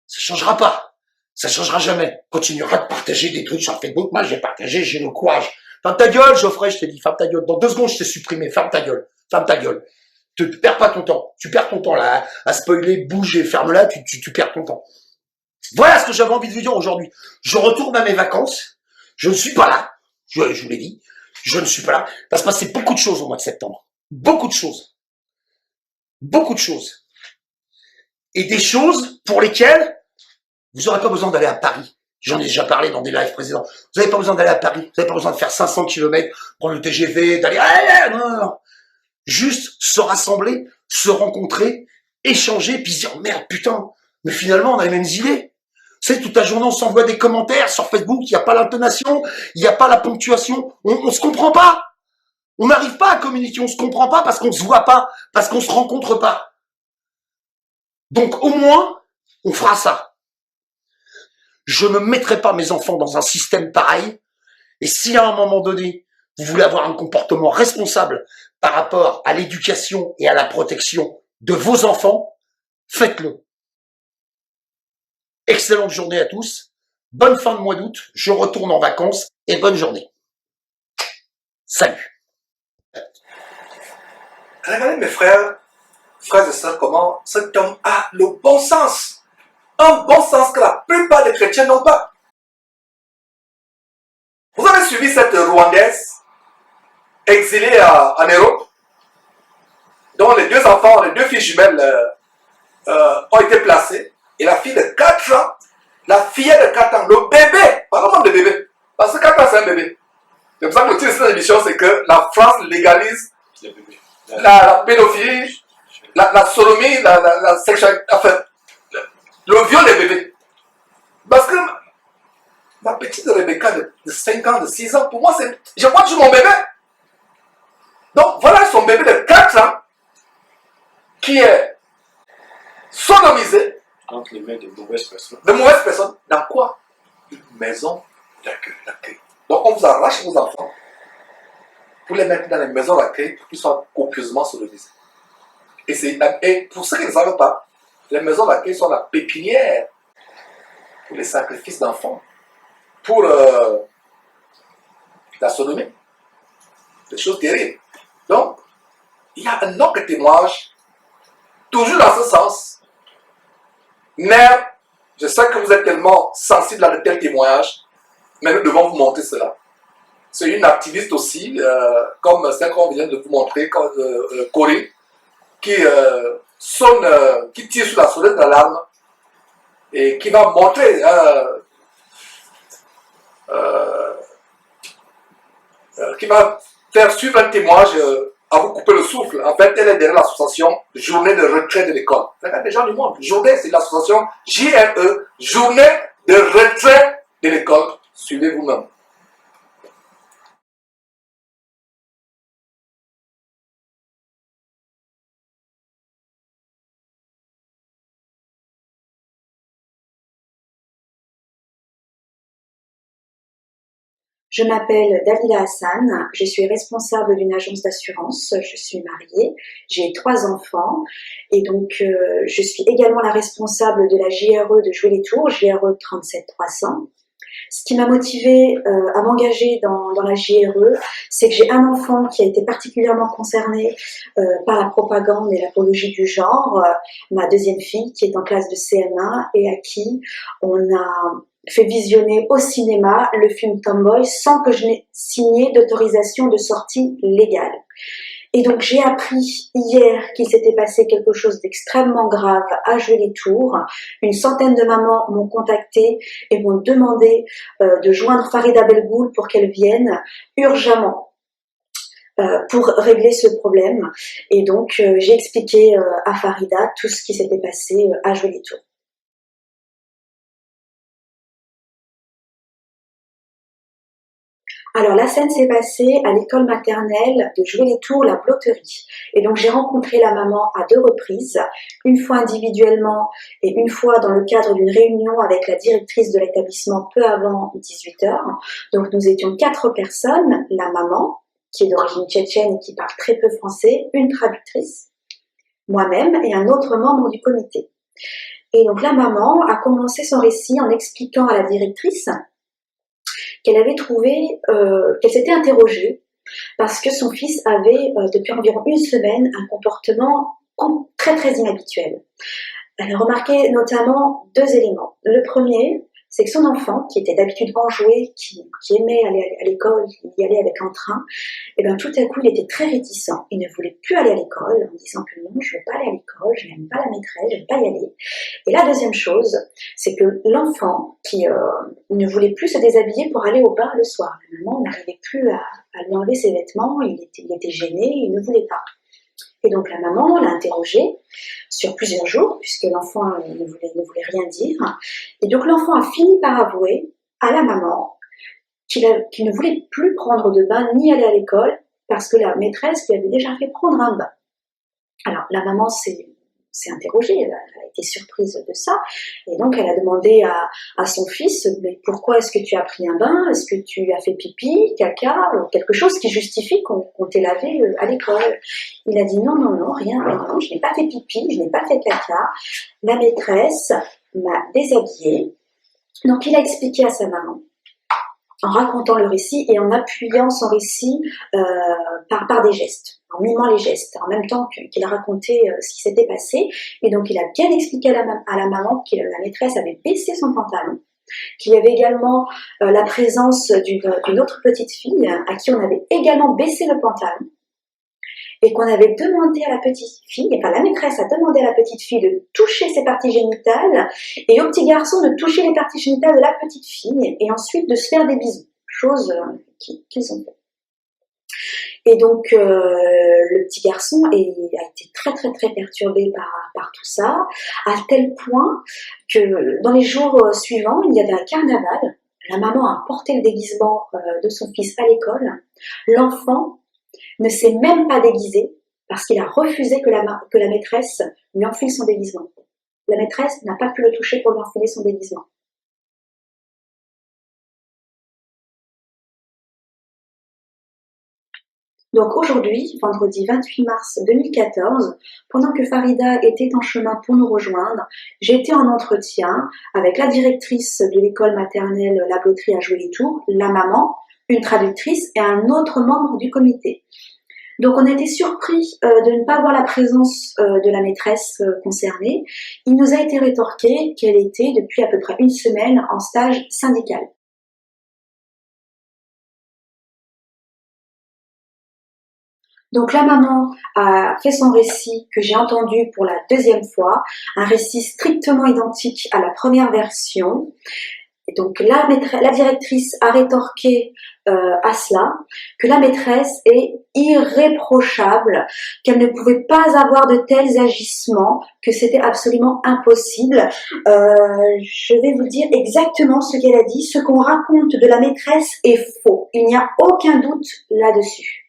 ça changera pas. Ça changera jamais. Continuera de partager des trucs sur Facebook. Moi, j'ai partagé, j'ai le courage. Ferme ta gueule, Geoffrey, je t'ai dit, ferme ta gueule. Dans 2 secondes, je t'ai supprimé. Ferme ta gueule. Ferme ta gueule. Tu perds pas ton temps. Tu perds ton temps, là, à spoiler, bouger, ferme-la, tu perds ton temps. Voilà ce que j'avais envie de vous dire aujourd'hui. Je retourne à mes vacances. Je ne suis pas là. Je vous l'ai dit. Je ne suis pas là. Il va se passer beaucoup de choses au mois de septembre. Beaucoup de choses. Beaucoup de choses. Et des choses pour lesquelles vous n'aurez pas besoin d'aller à Paris. J'en ai déjà parlé dans des lives précédents. Vous n'avez pas besoin d'aller à Paris. Vous n'avez pas besoin de faire 500 km, prendre le TGV, d'aller... Non, non, non. Juste se rassembler, se rencontrer, échanger, puis se dire, merde, putain, mais finalement, on a les mêmes idées. Vous savez, toute la journée, on s'envoie des commentaires sur Facebook, il n'y a pas l'intonation, il n'y a pas la ponctuation, on se comprend pas. On n'arrive pas à communiquer, on se comprend pas parce qu'on se voit pas, parce qu'on se rencontre pas. Donc, au moins, on fera ça. Je ne mettrai pas mes enfants dans un système pareil. Et si à un moment donné, vous voulez avoir un comportement responsable par rapport à l'éducation et à la protection de vos enfants, faites-le. Excellente journée à tous. Bonne fin de mois d'août. Je retourne en vacances et bonne journée. Salut. Regardez mes frères et sœurs, comment cet homme a le bon sens. Un bon sens que la plupart des chrétiens n'ont pas. Vous avez suivi cette Rwandaise exilée en Europe, dont les 2 enfants, les 2 filles jumelles ont été placées. Et la fille de 4 ans, la fillette de 4 ans, le bébé, pas vraiment le bébé, parce que 4 ans c'est un bébé. C'est pour ça que le titre de cette émission, c'est que la France légalise la pédophilie, la sodomie, la sexualité, enfin, le viol des bébés. Parce que ma petite Rebecca de 5 ans, de 6 ans, pour moi, je vois toujours mon bébé. Donc voilà son bébé de 4 ans qui est sodomisé. Entre les mains de mauvaises personnes. De mauvaises personnes. Dans quoi? Une maison d'accueil. Donc on vous arrache vos enfants pour les mettre dans les maisons d'accueil pour qu'ils soient copieusement sodomisés. Et pour ceux qui ne savent pas, les maisons d'accueil sont la pépinière pour les sacrifices d'enfants, pour la sodomie. Des choses terribles. Donc, il y a un autre témoignage, toujours dans ce sens. Mère, je sais que vous êtes tellement sensible à de tels témoignages, mais nous devons vous montrer cela. C'est une activiste aussi, comme celle qu'on vient de vous montrer, Corée, qui qui tire sur la sonnette d'alarme et qui va montrer, qui va faire suivre un témoignage à vous couper le souffle. En fait, elle est derrière l'association Journée de retrait de l'école. Regardez les gens du monde. Journée, c'est l'association JRE, Journée de retrait de l'école. Suivez vous-même. Je m'appelle Dalila Hassan, je suis responsable d'une agence d'assurance, je suis mariée, j'ai 3 enfants et donc je suis également la responsable de la JRE de Jouer les Tours, JRE 37300. Ce qui m'a motivée à m'engager dans la JRE, c'est que j'ai un enfant qui a été particulièrement concerné par la propagande et l'apologie du genre, ma deuxième fille qui est en classe de CM1 et à qui on a fait visionner au cinéma le film Tomboy sans que je n'ai signé d'autorisation de sortie légale. Et donc j'ai appris hier qu'il s'était passé quelque chose d'extrêmement grave à Jouer les Tours. Une centaine de mamans m'ont contacté et m'ont demandé de joindre Farida Belgoul pour qu'elle vienne urgemment pour régler ce problème. Et donc j'ai expliqué à Farida tout ce qui s'était passé à Jouer les Tours. Alors la scène s'est passée à l'école maternelle de Jouer les Tours, la Blotterie. Et donc j'ai rencontré la maman à 2 reprises, une fois individuellement et une fois dans le cadre d'une réunion avec la directrice de l'établissement peu avant 18h. Donc nous étions 4 personnes, la maman, qui est d'origine tchétchène et qui parle très peu français, une traductrice, moi-même et un autre membre du comité. Et donc la maman a commencé son récit en expliquant à la directrice qu'elle avait trouvé, qu'elle s'était interrogée parce que son fils avait, depuis environ une semaine, un comportement très très inhabituel. Elle a remarqué notamment 2 éléments. Le premier, c'est que son enfant, qui était d'habitude enjoué, qui aimait aller à l'école, y aller avec entrain, et bien tout à coup, il était très réticent. Il ne voulait plus aller à l'école en disant que non, je ne veux pas aller à l'école, je n'aime pas la maîtresse, je ne veux pas y aller. Et la deuxième chose, c'est que l'enfant qui ne voulait plus se déshabiller pour aller au bain le soir. La maman n'arrivait plus à lui enlever ses vêtements, il était gêné, il ne voulait pas. Et donc la maman l'a interrogé sur plusieurs jours, puisque l'enfant ne voulait rien dire. Et donc l'enfant a fini par avouer à la maman qu'il ne voulait plus prendre de bain ni aller à l'école, parce que la maîtresse lui avait déjà fait prendre un bain. Alors la maman s'est interrogée, elle a été surprise de ça, et donc elle a demandé à son fils, mais pourquoi est-ce que tu as pris un bain? Est-ce que tu as fait pipi, caca, quelque chose qui justifie qu'on t'ait lavé à l'école? Il a dit non, rien, non, je n'ai pas fait pipi, je n'ai pas fait caca, la maîtresse m'a déshabillée. Donc il a expliqué à sa maman, en racontant le récit et en appuyant son récit par des gestes, en mimant les gestes, en même temps qu'il a raconté ce qui s'était passé. Et donc il a bien expliqué à la maman que la maîtresse avait baissé son pantalon, qu'il y avait également la présence d'une autre petite fille à qui on avait également baissé le pantalon, et qu'on avait demandé à la petite fille, enfin la maîtresse a demandé à la petite fille de toucher ses parties génitales, et au petit garçon de toucher les parties génitales de la petite fille, et ensuite de se faire des bisous, chose qu'ils ont fait. Et donc le petit garçon a été très très très perturbé par tout ça, à tel point que dans les jours suivants, il y avait un carnaval, la maman a porté le déguisement de son fils à l'école, l'enfant ne s'est même pas déguisé parce qu'il a refusé que la maîtresse lui enfile son déguisement. La maîtresse n'a pas pu le toucher pour lui enfiler son déguisement. Donc aujourd'hui, vendredi 28 mars 2014, pendant que Farida était en chemin pour nous rejoindre, j'ai été en entretien avec la directrice de l'école maternelle La Blotterie à Joué-les-Tours, la maman, une traductrice et un autre membre du comité. Donc on a été surpris de ne pas voir la présence de la maîtresse concernée. Il nous a été rétorqué qu'elle était depuis à peu près une semaine en stage syndical. Donc la maman a fait son récit que j'ai entendu pour la deuxième fois, un récit strictement identique à la première version. Et donc la directrice a rétorqué à cela que la maîtresse est irréprochable, qu'elle ne pouvait pas avoir de tels agissements, que c'était absolument impossible. Je vais vous dire exactement ce qu'elle a dit. Ce qu'on raconte de la maîtresse est faux. Il n'y a aucun doute là-dessus.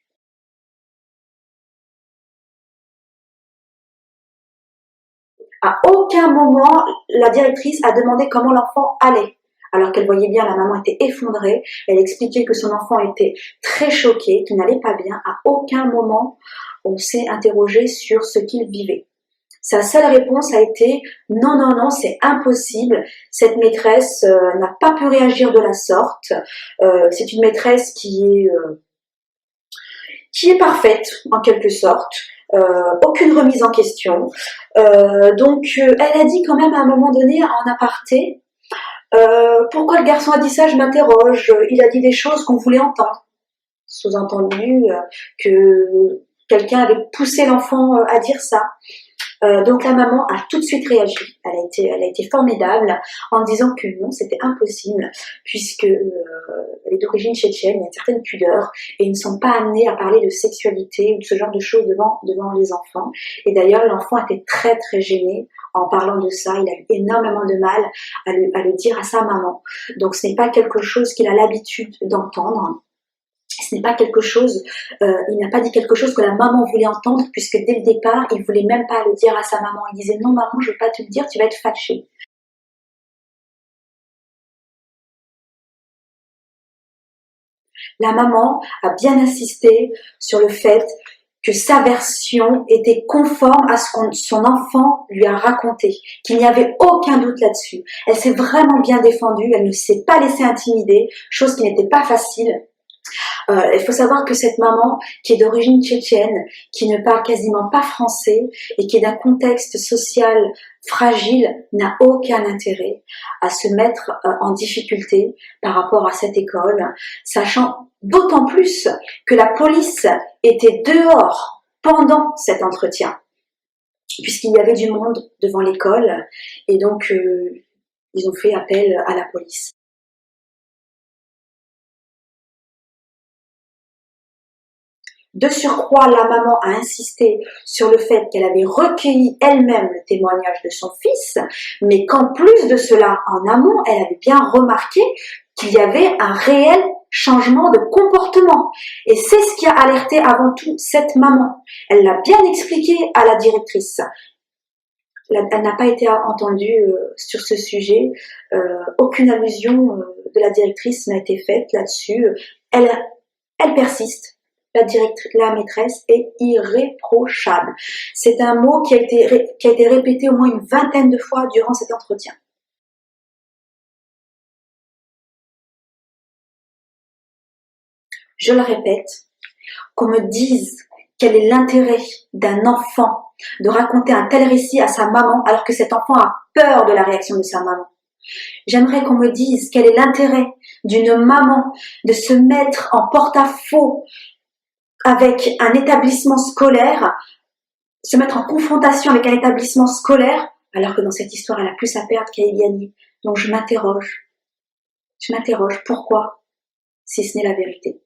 À aucun moment, la directrice a demandé comment l'enfant allait. Alors qu'elle voyait bien, la maman était effondrée. Elle expliquait que son enfant était très choqué, qu'il n'allait pas bien. À aucun moment, on s'est interrogé sur ce qu'il vivait. Sa seule réponse a été « Non, c'est impossible. Cette maîtresse n'a pas pu réagir de la sorte. C'est une maîtresse qui est parfaite, en quelque sorte. Aucune remise en question. Donc, elle a dit quand même à un moment donné, en aparté, pourquoi le garçon a dit ça, je m'interroge. Il a dit des choses qu'on voulait entendre. Sous-entendu que quelqu'un avait poussé l'enfant à dire ça. Donc la maman a tout de suite réagi. Elle a été formidable en disant que non, c'était impossible puisque elle est d'origine tchétchène, il y a une certaine pudeur et ils ne sont pas amenés à parler de sexualité ou de ce genre de choses devant les enfants. Et d'ailleurs, l'enfant était très très gêné en parlant de ça. Il a eu énormément de mal à le dire à sa maman. Donc ce n'est pas quelque chose qu'il a l'habitude d'entendre. Ce n'est pas quelque chose, il n'a pas dit quelque chose que la maman voulait entendre, puisque dès le départ, il voulait même pas le dire à sa maman. Il disait non maman, je veux pas te le dire, tu vas être fâchée. La maman a bien insisté sur le fait que sa version était conforme à ce que son enfant lui a raconté, qu'il n'y avait aucun doute là-dessus. Elle s'est vraiment bien défendue, elle ne s'est pas laissée intimider, chose qui n'était pas facile. Il faut savoir que cette maman, qui est d'origine tchétchène, qui ne parle quasiment pas français et qui est d'un contexte social fragile, n'a aucun intérêt à se mettre en difficulté par rapport à cette école, sachant d'autant plus que la police était dehors pendant cet entretien, puisqu'il y avait du monde devant l'école et donc ils ont fait appel à la police. De surcroît, la maman a insisté sur le fait qu'elle avait recueilli elle-même le témoignage de son fils, mais qu'en plus de cela, en amont, elle avait bien remarqué qu'il y avait un réel changement de comportement. Et c'est ce qui a alerté avant tout cette maman. Elle l'a bien expliqué à la directrice. Elle n'a pas été entendue sur ce sujet. Aucune allusion de la directrice n'a été faite là-dessus. Elle persiste. La maîtresse est irréprochable. C'est un mot qui a été répété au moins une vingtaine de fois durant cet entretien. Je le répète, qu'on me dise quel est l'intérêt d'un enfant de raconter un tel récit à sa maman alors que cet enfant a peur de la réaction de sa maman. J'aimerais qu'on me dise quel est l'intérêt d'une maman de se mettre en porte-à-faux avec un établissement scolaire, se mettre en confrontation avec un établissement scolaire, alors que dans cette histoire, elle a plus à perdre qu'à y gagner. Donc je m'interroge pourquoi, si ce n'est la vérité.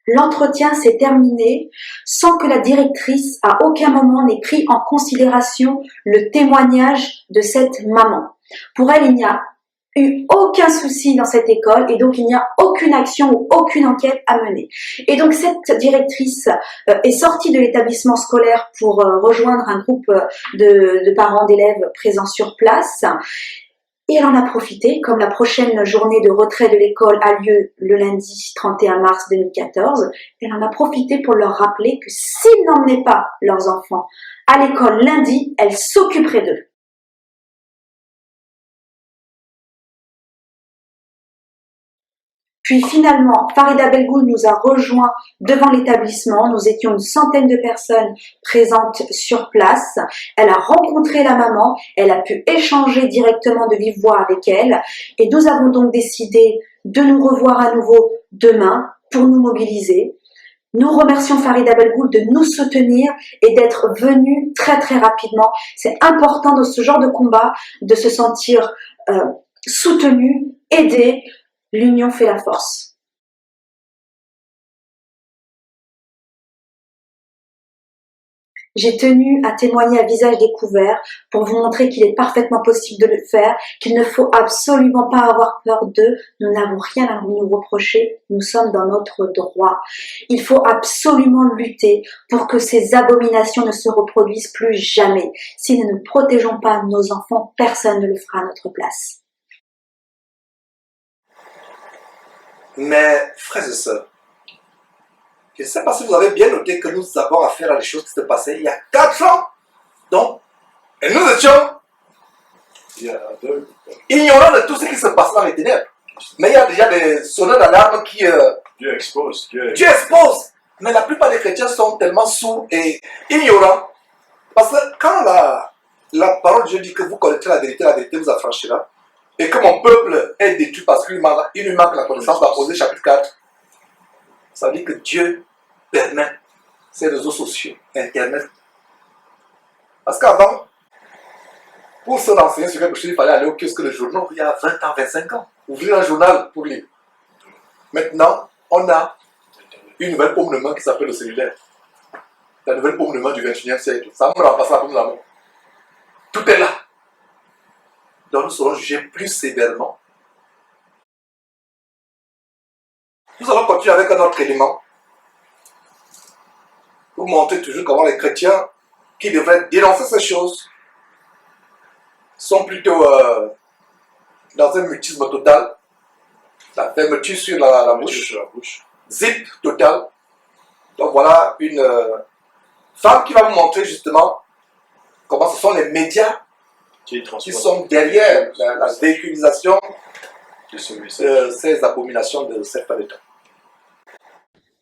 L'entretien s'est terminé sans que la directrice à aucun moment n'ait pris en considération le témoignage de cette maman. Pour elle, il n'y a eu aucun souci dans cette école et donc il n'y a aucune action ou aucune enquête à mener. Et donc cette directrice est sortie de l'établissement scolaire pour rejoindre un groupe de parents d'élèves présents sur place. Et elle en a profité, comme la prochaine journée de retrait de l'école a lieu le lundi 31 mars 2014, elle en a profité pour leur rappeler que s'ils n'emmenaient pas leurs enfants à l'école lundi, elle s'occuperait d'eux. Puis finalement, Farida Belgoul nous a rejoints devant l'établissement. Nous étions une centaine de personnes présentes sur place. Elle a rencontré la maman, elle a pu échanger directement de vive voix avec elle. Et nous avons donc décidé de nous revoir à nouveau demain pour nous mobiliser. Nous remercions Farida Belgoul de nous soutenir et d'être venue très très rapidement. C'est important dans ce genre de combat de se sentir soutenu, aidé. L'union fait la force. J'ai tenu à témoigner à visage découvert pour vous montrer qu'il est parfaitement possible de le faire, qu'il ne faut absolument pas avoir peur d'eux. Nous n'avons rien à nous reprocher, nous sommes dans notre droit. Il faut absolument lutter pour que ces abominations ne se reproduisent plus jamais. Si nous ne protégeons pas nos enfants, personne ne le fera à notre place. Mais, frères et sœurs, je ne sais pas si vous avez bien noté que nous avons affaire à des choses qui se passaient il y a 4 ans. Donc, et nous étions ignorants de tout ce qui se passe dans les ténèbres. Mais il y a déjà des sonneurs d'alarme qui... Dieu expose. Dieu expose. Mais la plupart des chrétiens sont tellement sourds et ignorants. Parce que quand la parole de Dieu dit que vous connaîtrez la vérité vous affranchira, et que mon peuple est détruit parce qu'il lui manque la connaissance, dans Osée chapitre 4, ça veut dire que Dieu permet ces réseaux sociaux, Internet. Parce qu'avant, pour se renseigner sur quelque chose, il fallait aller au kiosque de journaux il y a 20 ans, 25 ans. Ouvrir un journal pour lire. Maintenant, on a une nouvelle paume de main qui s'appelle le cellulaire. La nouvelle paume de main du 21e siècle. Ça me remplace la paume de la main. Tout est là. Donc nous serons jugés plus sévèrement. Nous allons continuer avec un autre élément pour montrer toujours comment les chrétiens qui devraient dénoncer ces choses sont plutôt dans un mutisme total. La fermeture sur la bouche. Sur la bouche. Zip total. Donc voilà une femme qui va vous montrer justement comment ce sont les médias Qui qui transporte sont derrière la véhiculisation de ce de message. ces abominations de cette planète.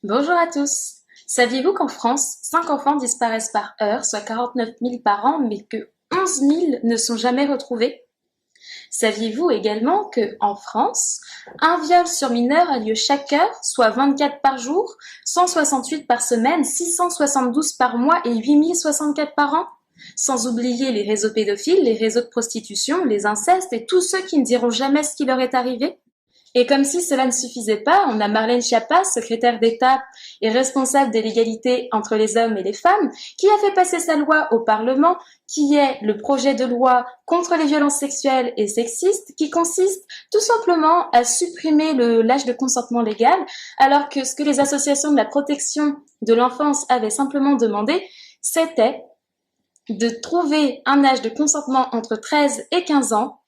Bonjour à tous. Saviez-vous qu'en France, 5 enfants disparaissent par heure, soit 49 000 par an, mais que 11 000 ne sont jamais retrouvés? Saviez-vous également que, en France, un viol sur mineur a lieu chaque heure, soit 24 par jour, 168 par semaine, 672 par mois et 8064 par an? Sans oublier les réseaux pédophiles, les réseaux de prostitution, les incestes et tous ceux qui ne diront jamais ce qui leur est arrivé. Et comme si cela ne suffisait pas, on a Marlène Schiappa, secrétaire d'État et responsable de l'égalité entre les hommes et les femmes, qui a fait passer sa loi au Parlement, qui est le projet de loi contre les violences sexuelles et sexistes, qui consiste tout simplement à supprimer l'âge de consentement légal, alors que ce que les associations de la protection de l'enfance avaient simplement demandé, c'était de trouver un âge de consentement entre 13 et 15 ans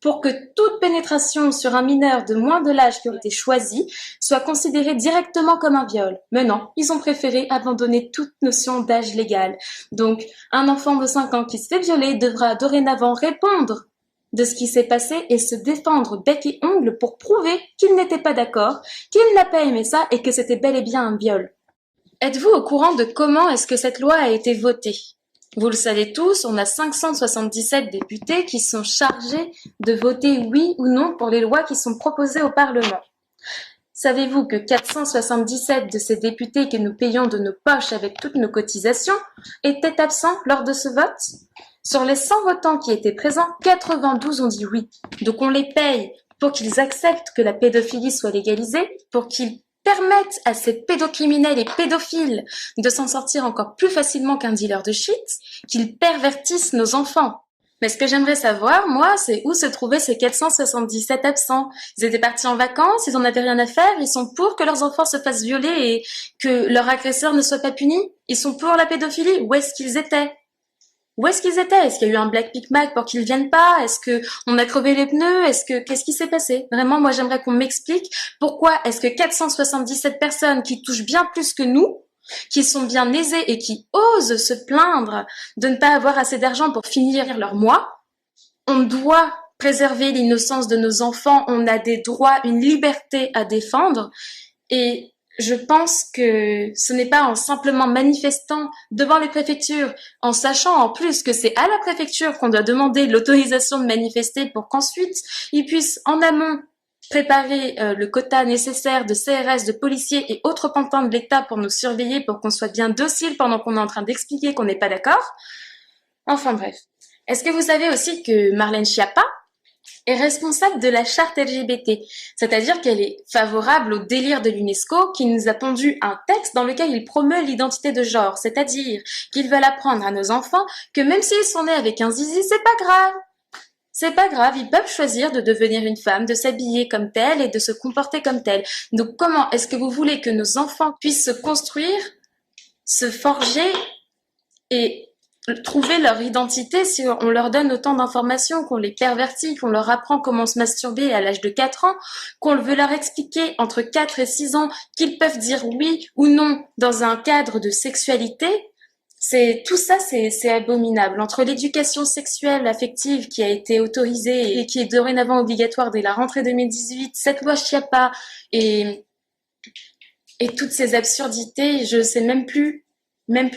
pour que toute pénétration sur un mineur de moins de l'âge qui aurait été choisi soit considérée directement comme un viol. Mais non, ils ont préféré abandonner toute notion d'âge légal. Donc, un enfant de 5 ans qui se fait violer devra dorénavant répondre de ce qui s'est passé et se défendre bec et ongle pour prouver qu'il n'était pas d'accord, qu'il n'a pas aimé ça et que c'était bel et bien un viol. Êtes-vous au courant de comment est-ce que cette loi a été votée ? Vous le savez tous, on a 577 députés qui sont chargés de voter oui ou non pour les lois qui sont proposées au Parlement. Savez-vous que 477 de ces députés que nous payons de nos poches avec toutes nos cotisations étaient absents lors de ce vote ? Sur les 100 votants qui étaient présents, 92 ont dit oui. Donc on les paye pour qu'ils acceptent que la pédophilie soit légalisée, pour qu'ils permettent à ces pédocriminels et pédophiles de s'en sortir encore plus facilement qu'un dealer de shit, qu'ils pervertissent nos enfants. Mais ce que j'aimerais savoir, moi, c'est où se trouvaient ces 477 absents. Ils étaient partis en vacances, ils en avaient rien à faire, ils sont pour que leurs enfants se fassent violer et que leur agresseur ne soit pas puni. Ils sont pour la pédophilie. Où est-ce qu'ils étaient ? Où est-ce qu'ils étaient ? Est-ce qu'il y a eu un Black Big Mac pour qu'ils viennent pas ? Est-ce que on a crevé les pneus ? Qu'est-ce qui s'est passé ? Vraiment, moi, j'aimerais qu'on m'explique pourquoi est-ce que 477 personnes qui touchent bien plus que nous, qui sont bien aisées et qui osent se plaindre de ne pas avoir assez d'argent pour finir leur mois, on doit préserver l'innocence de nos enfants, on a des droits, une liberté à défendre et je pense que ce n'est pas en simplement manifestant devant les préfectures, en sachant en plus que c'est à la préfecture qu'on doit demander l'autorisation de manifester pour qu'ensuite ils puissent en amont préparer le quota nécessaire de CRS, de policiers et autres pantins de l'État pour nous surveiller, pour qu'on soit bien docile pendant qu'on est en train d'expliquer qu'on n'est pas d'accord. Enfin bref. Est-ce que vous savez aussi que Marlène Schiappa est responsable de la charte LGBT, c'est-à-dire qu'elle est favorable au délire de l'UNESCO qui nous a pondu un texte dans lequel il promeut l'identité de genre, c'est-à-dire qu'ils veulent apprendre à nos enfants que même s'ils sont nés avec un zizi, c'est pas grave. C'est pas grave, ils peuvent choisir de devenir une femme, de s'habiller comme telle et de se comporter comme telle. Donc comment est-ce que vous voulez que nos enfants puissent se construire, se forger et trouver leur identité si on leur donne autant d'informations, qu'on les pervertit, qu'on leur apprend comment se masturber à l'âge de 4 ans, qu'on veut leur expliquer entre 4 et 6 ans qu'ils peuvent dire oui ou non dans un cadre de sexualité? Tout ça, c'est abominable. Entre l'éducation sexuelle affective qui a été autorisée et qui est dorénavant obligatoire dès la rentrée 2018, cette loi Schiappa et toutes ces absurdités, je sais même plus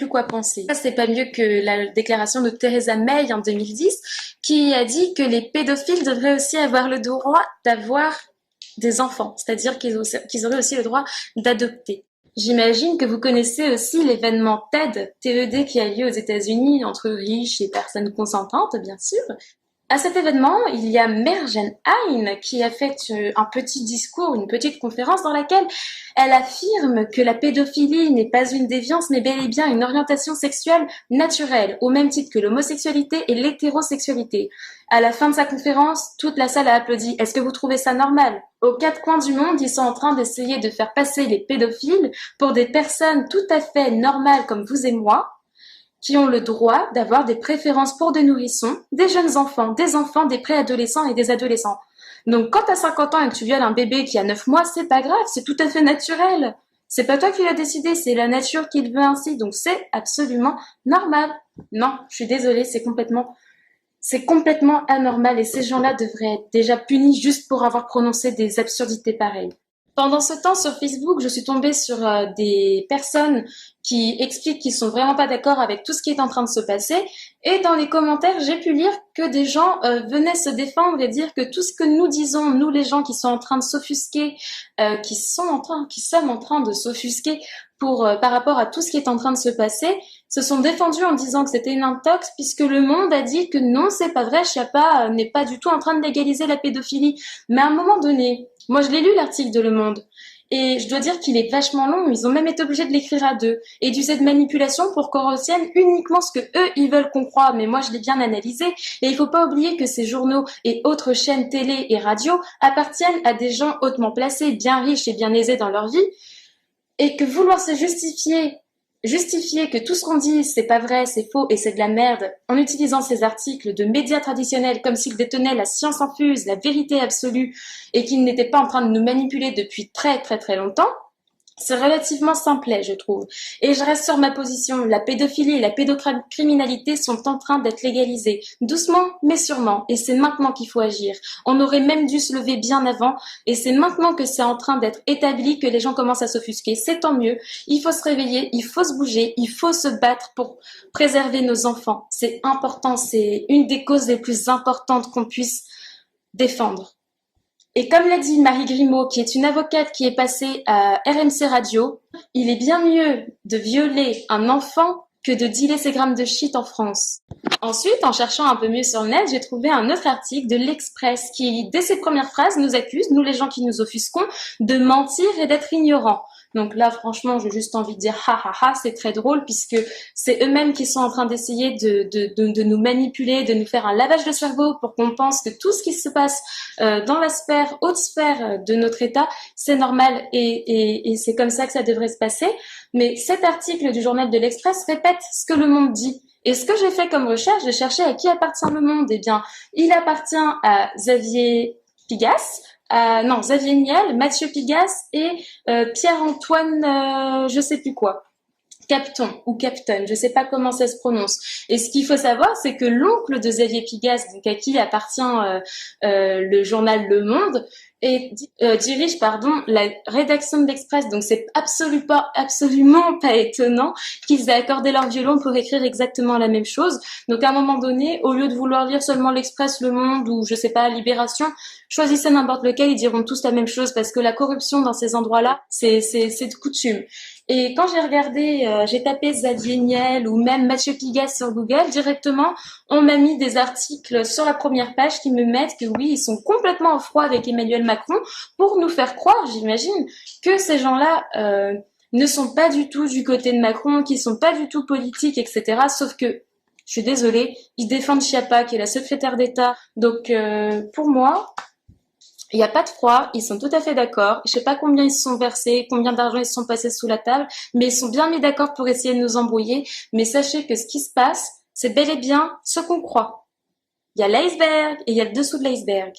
quoi penser. Ça, c'est pas mieux que la déclaration de Theresa May en 2010 qui a dit que les pédophiles devraient aussi avoir le droit d'avoir des enfants, c'est-à-dire qu'ils auraient aussi le droit d'adopter. J'imagine que vous connaissez aussi l'événement TED qui a lieu aux États-Unis entre riches et personnes consentantes, bien sûr. À cet événement, il y a Merjen Hein qui a fait un petit discours, une petite conférence dans laquelle elle affirme que la pédophilie n'est pas une déviance, mais bel et bien une orientation sexuelle naturelle, au même titre que l'homosexualité et l'hétérosexualité. À la fin de sa conférence, toute la salle a applaudi. Est-ce que vous trouvez ça normal ? Aux 4 coins du monde, ils sont en train d'essayer de faire passer les pédophiles pour des personnes tout à fait normales comme vous et moi, qui ont le droit d'avoir des préférences pour des nourrissons, des jeunes enfants, des préadolescents et des adolescents. Donc quand tu as 50 ans et que tu violes un bébé qui a 9 mois, c'est pas grave, c'est tout à fait naturel. C'est pas toi qui l'as décidé, c'est la nature qui le veut ainsi, donc c'est absolument normal. Non, je suis désolée, c'est complètement anormal et ces gens-là devraient être déjà punis juste pour avoir prononcé des absurdités pareilles. Pendant ce temps, sur Facebook, je suis tombée sur des personnes qui expliquent qu'ils sont vraiment pas d'accord avec tout ce qui est en train de se passer. Et dans les commentaires, j'ai pu lire que des gens venaient se défendre et dire que tout ce que nous disons, nous les gens qui sont en train de s'offusquer, qui sommes en train de s'offusquer par rapport à tout ce qui est en train de se passer, se sont défendus en disant que c'était une intox puisque le Monde a dit que non, c'est pas vrai, Chiappa n'est pas du tout en train de légaliser la pédophilie. Mais à un moment donné, moi je l'ai lu l'article de Le Monde et je dois dire qu'il est vachement long, ils ont même été obligés de l'écrire à deux et d'user de manipulation pour qu'on retienne uniquement ce que eux ils veulent qu'on croie. Mais moi je l'ai bien analysé et il faut pas oublier que ces journaux et autres chaînes télé et radio appartiennent à des gens hautement placés, bien riches et bien aisés dans leur vie et que vouloir se justifier que tout ce qu'on dit, c'est pas vrai, c'est faux et c'est de la merde, en utilisant ces articles de médias traditionnels comme s'ils détenaient la science infuse, la vérité absolue, et qu'ils n'étaient pas en train de nous manipuler depuis très très très longtemps, c'est relativement simplet, je trouve. Et je reste sur ma position. La pédophilie et la pédocriminalité sont en train d'être légalisées. Doucement, mais sûrement. Et c'est maintenant qu'il faut agir. On aurait même dû se lever bien avant. Et c'est maintenant que c'est en train d'être établi que les gens commencent à s'offusquer. C'est tant mieux. Il faut se réveiller, il faut se bouger, il faut se battre pour préserver nos enfants. C'est important. C'est une des causes les plus importantes qu'on puisse défendre. Et comme l'a dit Marie Grimaud, qui est une avocate qui est passée à RMC Radio, il est bien mieux de violer un enfant que de dealer ses grammes de shit en France. Ensuite, en cherchant un peu mieux sur le net, j'ai trouvé un autre article de l'Express qui, dès ses premières phrases, nous accuse, nous les gens qui nous offusquons, de mentir et d'être ignorants. Donc là, franchement, j'ai juste envie de dire ha ha ha, c'est très drôle puisque c'est eux-mêmes qui sont en train d'essayer de nous manipuler, de nous faire un lavage de cerveau pour qu'on pense que tout ce qui se passe dans la haute sphère de notre État, c'est normal et c'est comme ça que ça devrait se passer. Mais cet article du journal de l'Express répète ce que Le Monde dit. Et ce que j'ai fait comme recherche, j'ai cherché à qui appartient Le Monde. Eh bien, il appartient à Xavier Pigas, Xavier Niel, Mathieu Pigas et Pierre-Antoine, je sais plus quoi. Capton ou Capton, je sais pas comment ça se prononce. Et ce qu'il faut savoir, c'est que l'oncle de Xavier Pigas, donc à qui appartient le journal Le Monde, dirige la rédaction de l'Express. Donc c'est absolument pas étonnant qu'ils aient accordé leur violon pour écrire exactement la même chose. Donc à un moment donné, au lieu de vouloir lire seulement l'Express, Le Monde ou je sais pas Libération, choisissez n'importe lequel, ils diront tous la même chose parce que la corruption dans ces endroits-là, c'est de coutume. Et quand j'ai regardé, j'ai tapé Xavier Niel ou même Mathieu Pigas sur Google, directement, on m'a mis des articles sur la première page qui me mettent que oui, ils sont complètement en froid avec Emmanuel Macron pour nous faire croire, j'imagine, que ces gens-là ne sont pas du tout du côté de Macron, qu'ils sont pas du tout politiques, etc. Sauf que, je suis désolée, ils défendent Chiappa, qui est la secrétaire d'État. Donc, pour moi, il n'y a pas de froid, ils sont tout à fait d'accord. Je sais pas combien ils se sont versés, combien d'argent ils se sont passés sous la table, mais ils sont bien mis d'accord pour essayer de nous embrouiller. Mais sachez que ce qui se passe, c'est bel et bien ce qu'on croit. Il y a l'iceberg et il y a le dessous de l'iceberg.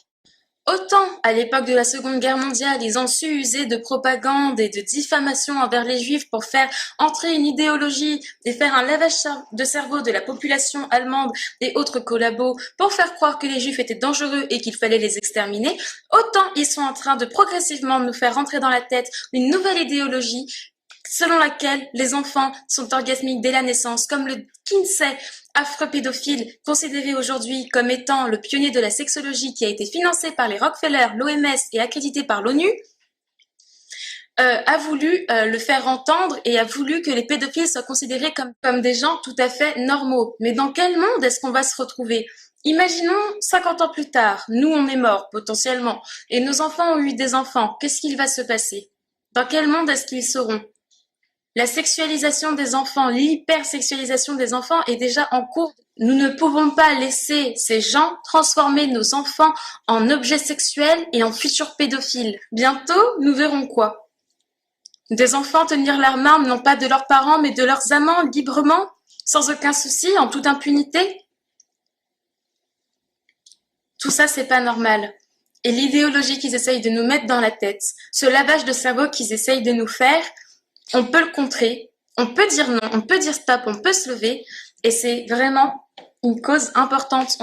Autant, à l'époque de la Seconde Guerre mondiale, ils ont su user de propagande et de diffamation envers les Juifs pour faire entrer une idéologie et faire un lavage de cerveau de la population allemande et autres collabos pour faire croire que les Juifs étaient dangereux et qu'il fallait les exterminer, autant ils sont en train de progressivement nous faire rentrer dans la tête une nouvelle idéologie selon laquelle les enfants sont orgasmiques dès la naissance, comme le Kinsey, affreux pédophile, considéré aujourd'hui comme étant le pionnier de la sexologie qui a été financé par les Rockefeller, l'OMS et accrédité par l'ONU, a voulu le faire entendre et a voulu que les pédophiles soient considérés comme des gens tout à fait normaux. Mais dans quel monde est-ce qu'on va se retrouver ? Imaginons 50 ans plus tard, nous on est morts potentiellement, et nos enfants ont eu des enfants, qu'est-ce qu'il va se passer ? Dans quel monde est-ce qu'ils seront ? La sexualisation des enfants, l'hypersexualisation des enfants est déjà en cours. Nous ne pouvons pas laisser ces gens transformer nos enfants en objets sexuels et en futurs pédophiles. Bientôt, nous verrons quoi ? Des enfants tenir leurs mains non pas de leurs parents mais de leurs amants librement, sans aucun souci, en toute impunité ? Tout ça, c'est pas normal. et l'idéologie qu'ils essayent de nous mettre dans la tête, ce lavage de cerveau qu'ils essayent de nous faire, on peut le contrer, on peut dire non, on peut dire stop, on peut se lever, et c'est vraiment une cause importante.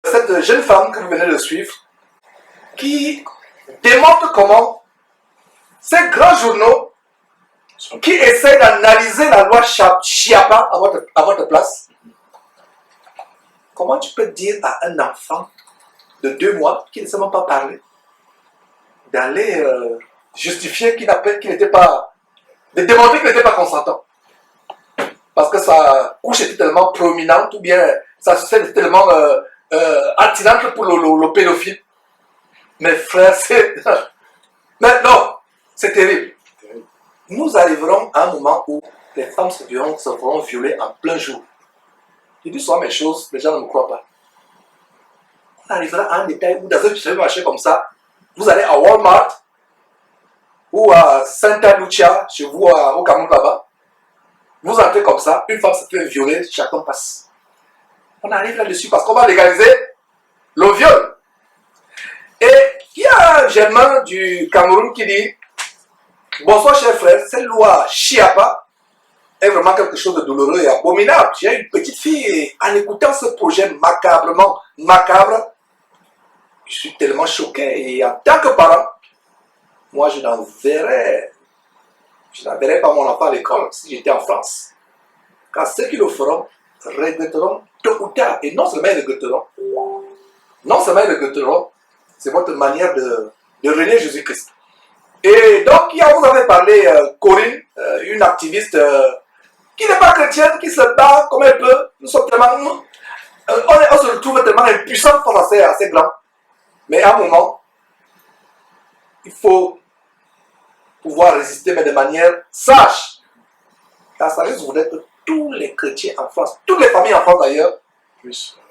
Cette jeune femme que vous venez de suivre, qui démontre comment ces grands journaux qui essaient d'analyser la loi Chiapa à votre place, comment tu peux dire à un enfant de 2 mois qui ne sait même pas parler, d'aller justifier qu'il n'était pas, de démontrer qu'il n'était pas consentant, parce que sa couche était tellement prominente ou bien sa sucette était tellement attirante pour le pédophile. Mes frères, c'est... Mais non, c'est terrible. Nous arriverons à un moment où les femmes se feront violer en plein jour. Je dis souvent mes choses, les gens ne me croient pas. On arrivera à un détail où dans un marché comme ça, vous allez à Walmart ou à Santa Lucia, chez vous au Cameroun là-bas, vous entrez comme ça, une femme se fait violer, chacun passe. On arrive là-dessus parce qu'on va légaliser le viol. Et il y a un germain du Cameroun qui dit: bonsoir chers frères, cette loi Chiapa est vraiment quelque chose de douloureux et abominable. J'ai une petite fille et en écoutant ce projet macabrement macabre, je suis tellement choqué. Et en tant que parent, moi je n'enverrais pas mon enfant à l'école si j'étais en France. Car ceux qui le feront regretteront tôt ou tard. Et non seulement ils regretteront, c'est votre manière de renier Jésus-Christ. Et donc, vous avez parlé, Corinne, une activiste qui n'est pas chrétienne, qui se bat comme elle peut. Nous sommes tellement... on se retrouve tellement impuissants face à ces grands. Mais à un moment, il faut pouvoir résister, mais de manière sage. Car ça risque d'être tous les chrétiens en France, toutes les familles en France d'ailleurs,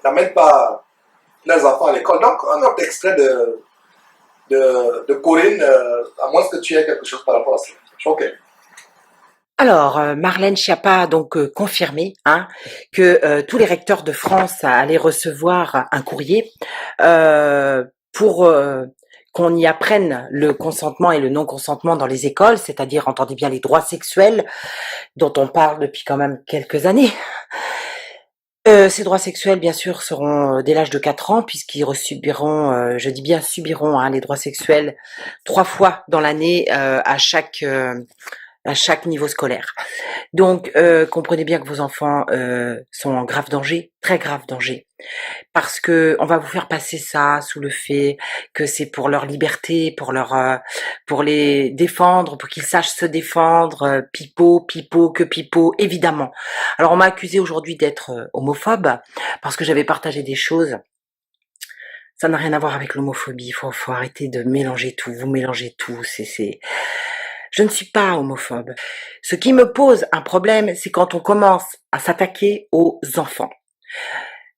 n'amènent pas leurs enfants à l'école. Donc, un autre extrait de Corinne, à moins que tu aies quelque chose par rapport à ça. Ok. Alors, Marlène Schiappa a donc confirmé que tous les recteurs de France allaient recevoir un courrier pour qu'on y apprenne le consentement et le non-consentement dans les écoles, c'est-à-dire, entendez bien, les droits sexuels dont on parle depuis quand même quelques années. Ces droits sexuels, bien sûr, seront dès l'âge de 4 ans, puisqu'ils subiront, je dis bien subiront, les droits sexuels 3 fois dans l'année à chaque niveau scolaire. Donc, comprenez bien que vos enfants sont en grave danger, très grave danger, parce que on va vous faire passer ça sous le fait que c'est pour leur liberté, pour les défendre, pour qu'ils sachent se défendre, pipeau, évidemment. Alors, on m'a accusé aujourd'hui d'être homophobe parce que j'avais partagé des choses. Ça n'a rien à voir avec l'homophobie. Faut arrêter de mélanger tout. Vous mélangez tout. Je ne suis pas homophobe. Ce qui me pose un problème, c'est quand on commence à s'attaquer aux enfants.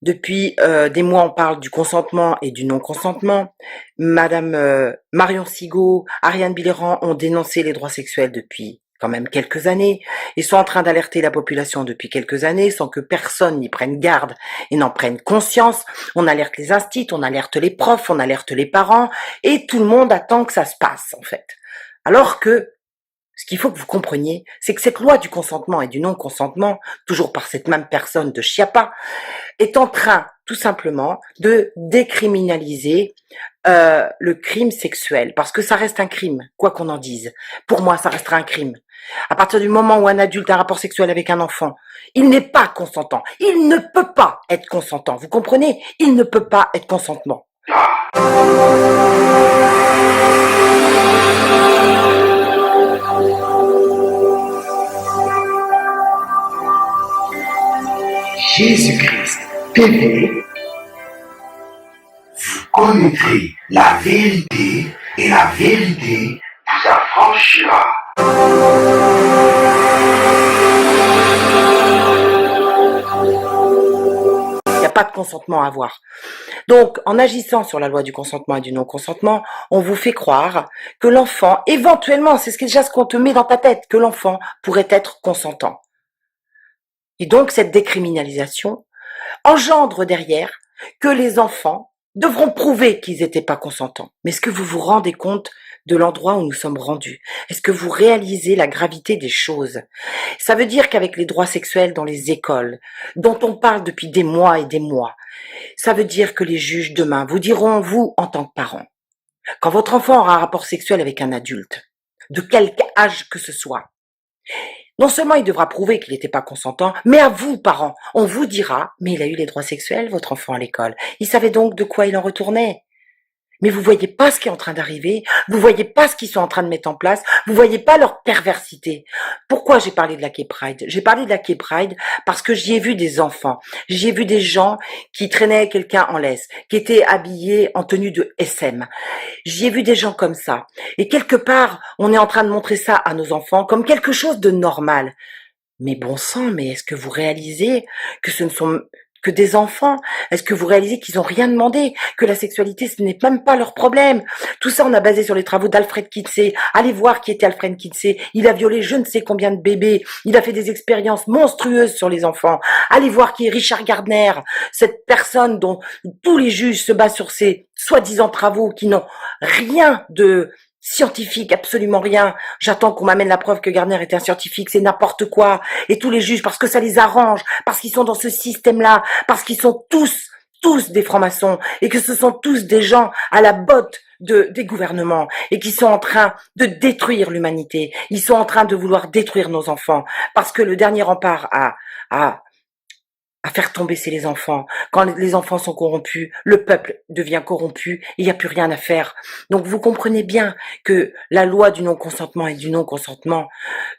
Depuis des mois, on parle du consentement et du non-consentement. Madame Marion Sigaud, Ariane Biléran ont dénoncé les droits sexuels depuis quand même quelques années. Ils sont en train d'alerter la population depuis quelques années sans que personne n'y prenne garde et n'en prenne conscience. On alerte les instituts, on alerte les profs, on alerte les parents et tout le monde attend que ça se passe en fait. Alors que ce qu'il faut que vous compreniez, c'est que cette loi du consentement et du non-consentement, toujours par cette même personne de Schiappa, est en train, tout simplement, de décriminaliser le crime sexuel. Parce que ça reste un crime, quoi qu'on en dise. Pour moi, ça restera un crime. À partir du moment où un adulte a un rapport sexuel avec un enfant, il n'est pas consentant. Il ne peut pas être consentant. Vous comprenez? Il ne peut pas être consentement. Jésus-Christ TV, vous connaîtrez la vérité et la vérité vous affranchira. Il n'y a pas de consentement à avoir. Donc, en agissant sur la loi du consentement et du non-consentement, on vous fait croire que l'enfant, éventuellement, c'est déjà ce qu'on te met dans ta tête, que l'enfant pourrait être consentant. Et donc, cette décriminalisation engendre derrière que les enfants devront prouver qu'ils n'étaient pas consentants. Mais est-ce que vous vous rendez compte de l'endroit où nous sommes rendus? Est-ce que vous réalisez la gravité des choses? Ça veut dire qu'avec les droits sexuels dans les écoles, dont on parle depuis des mois et des mois, ça veut dire que les juges demain vous diront, vous, en tant que parents, quand votre enfant aura un rapport sexuel avec un adulte, de quelque âge que ce soit, non seulement il devra prouver qu'il n'était pas consentant, mais à vous, parents, on vous dira, mais il a eu les droits sexuels, votre enfant à l'école. Il savait donc de quoi il en retournait. Mais vous voyez pas ce qui est en train d'arriver, vous voyez pas ce qu'ils sont en train de mettre en place, vous voyez pas leur perversité. Pourquoi j'ai parlé de la Gay Pride? J'ai parlé de la Gay Pride parce que j'y ai vu des enfants, j'y ai vu des gens qui traînaient quelqu'un en laisse, qui étaient habillés en tenue de SM. J'y ai vu des gens comme ça. Et quelque part, on est en train de montrer ça à nos enfants comme quelque chose de normal. Mais bon sang, mais est-ce que vous réalisez que ce ne sont que des enfants? Est-ce que vous réalisez qu'ils n'ont rien demandé? Que la sexualité, ce n'est même pas leur problème? Tout ça, on a basé sur les travaux d'Alfred Kinsey. Allez voir qui était Alfred Kinsey. Il a violé je ne sais combien de bébés. Il a fait des expériences monstrueuses sur les enfants. Allez voir qui est Richard Gardner, cette personne dont tous les juges se basent sur ces soi-disant travaux qui n'ont rien de scientifique, absolument rien. J'attends qu'on m'amène la preuve que Gardner était un scientifique, c'est n'importe quoi. Et tous les juges, parce que ça les arrange, parce qu'ils sont dans ce système-là, parce qu'ils sont tous des francs-maçons, et que ce sont tous des gens à la botte des gouvernements, et qui sont en train de détruire l'humanité. Ils sont en train de vouloir détruire nos enfants, parce que le dernier rempart à faire tomber, c'est les enfants. Quand les enfants sont corrompus, le peuple devient corrompu, il n'y a plus rien à faire. Donc vous comprenez bien que la loi du non-consentement et du non-consentement,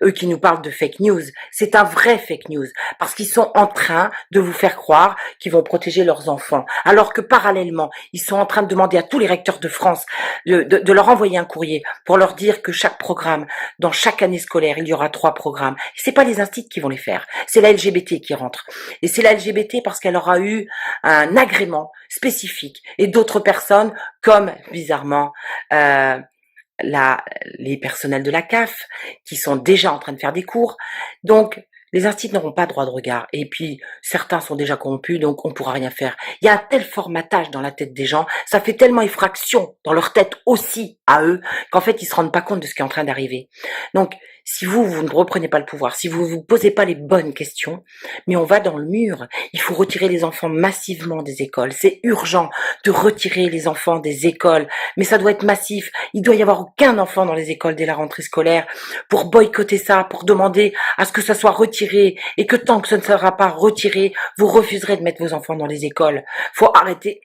eux qui nous parlent de fake news, c'est un vrai fake news, parce qu'ils sont en train de vous faire croire qu'ils vont protéger leurs enfants, alors que parallèlement, ils sont en train de demander à tous les recteurs de France de leur envoyer un courrier pour leur dire que chaque programme, dans chaque année scolaire, il y aura 3 programmes. C'est pas les instituts qui vont les faire, c'est la LGBT qui rentre. Et c'est la LGBT parce qu'elle aura eu un agrément spécifique. Et d'autres personnes, comme bizarrement les personnels de la CAF, qui sont déjà en train de faire des cours. Donc, les instituts n'auront pas droit de regard. Et puis, certains sont déjà corrompus, donc on pourra rien faire. Il y a un tel formatage dans la tête des gens, ça fait tellement effraction dans leur tête aussi à eux, qu'en fait, ils se rendent pas compte de ce qui est en train d'arriver. Donc, si vous ne reprenez pas le pouvoir, si vous vous posez pas les bonnes questions, mais on va dans le mur. Il faut retirer les enfants massivement des écoles. C'est urgent de retirer les enfants des écoles, mais ça doit être massif. Il doit y avoir aucun enfant dans les écoles dès la rentrée scolaire pour boycotter ça, pour demander à ce que ça soit retiré, et que tant que ce ne sera pas retiré, vous refuserez de mettre vos enfants dans les écoles. Faut arrêter.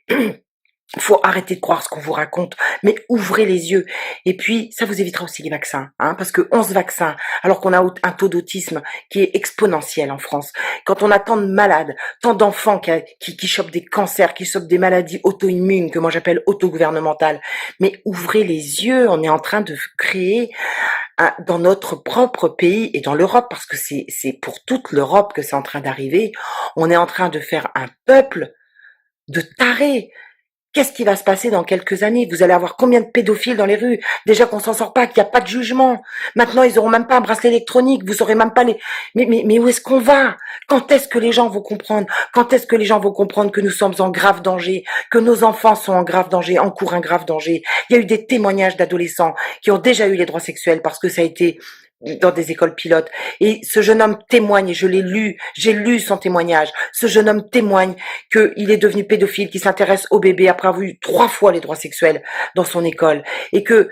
Faut arrêter de croire ce qu'on vous raconte, mais ouvrez les yeux. Et puis, ça vous évitera aussi les vaccins, parce que 11 vaccins, alors qu'on a un taux d'autisme qui est exponentiel en France. Quand on a tant de malades, tant d'enfants qui chopent des cancers, qui chopent des maladies auto-immunes, que moi j'appelle auto-gouvernementales, mais ouvrez les yeux, on est en train de créer dans notre propre pays et dans l'Europe, parce que c'est pour toute l'Europe que c'est en train d'arriver, on est en train de faire un peuple de tarés. Qu'est-ce qui va se passer dans quelques années? Vous allez avoir combien de pédophiles dans les rues? Déjà qu'on s'en sort pas, qu'il n'y a pas de jugement. Maintenant, ils auront même pas un bracelet électronique. Vous saurez même pas les... Mais où est-ce qu'on va? Quand est-ce que les gens vont comprendre? Quand est-ce que les gens vont comprendre que nous sommes en grave danger? Que nos enfants sont en grave danger, encourent un grave danger? Il y a eu des témoignages d'adolescents qui ont déjà eu les droits sexuels parce que ça a été dans des écoles pilotes. Et ce jeune homme témoigne, et je l'ai lu, j'ai lu son témoignage. Ce jeune homme témoigne qu'il est devenu pédophile, qu'il s'intéresse aux bébés après avoir eu 3 fois les droits sexuels dans son école, et que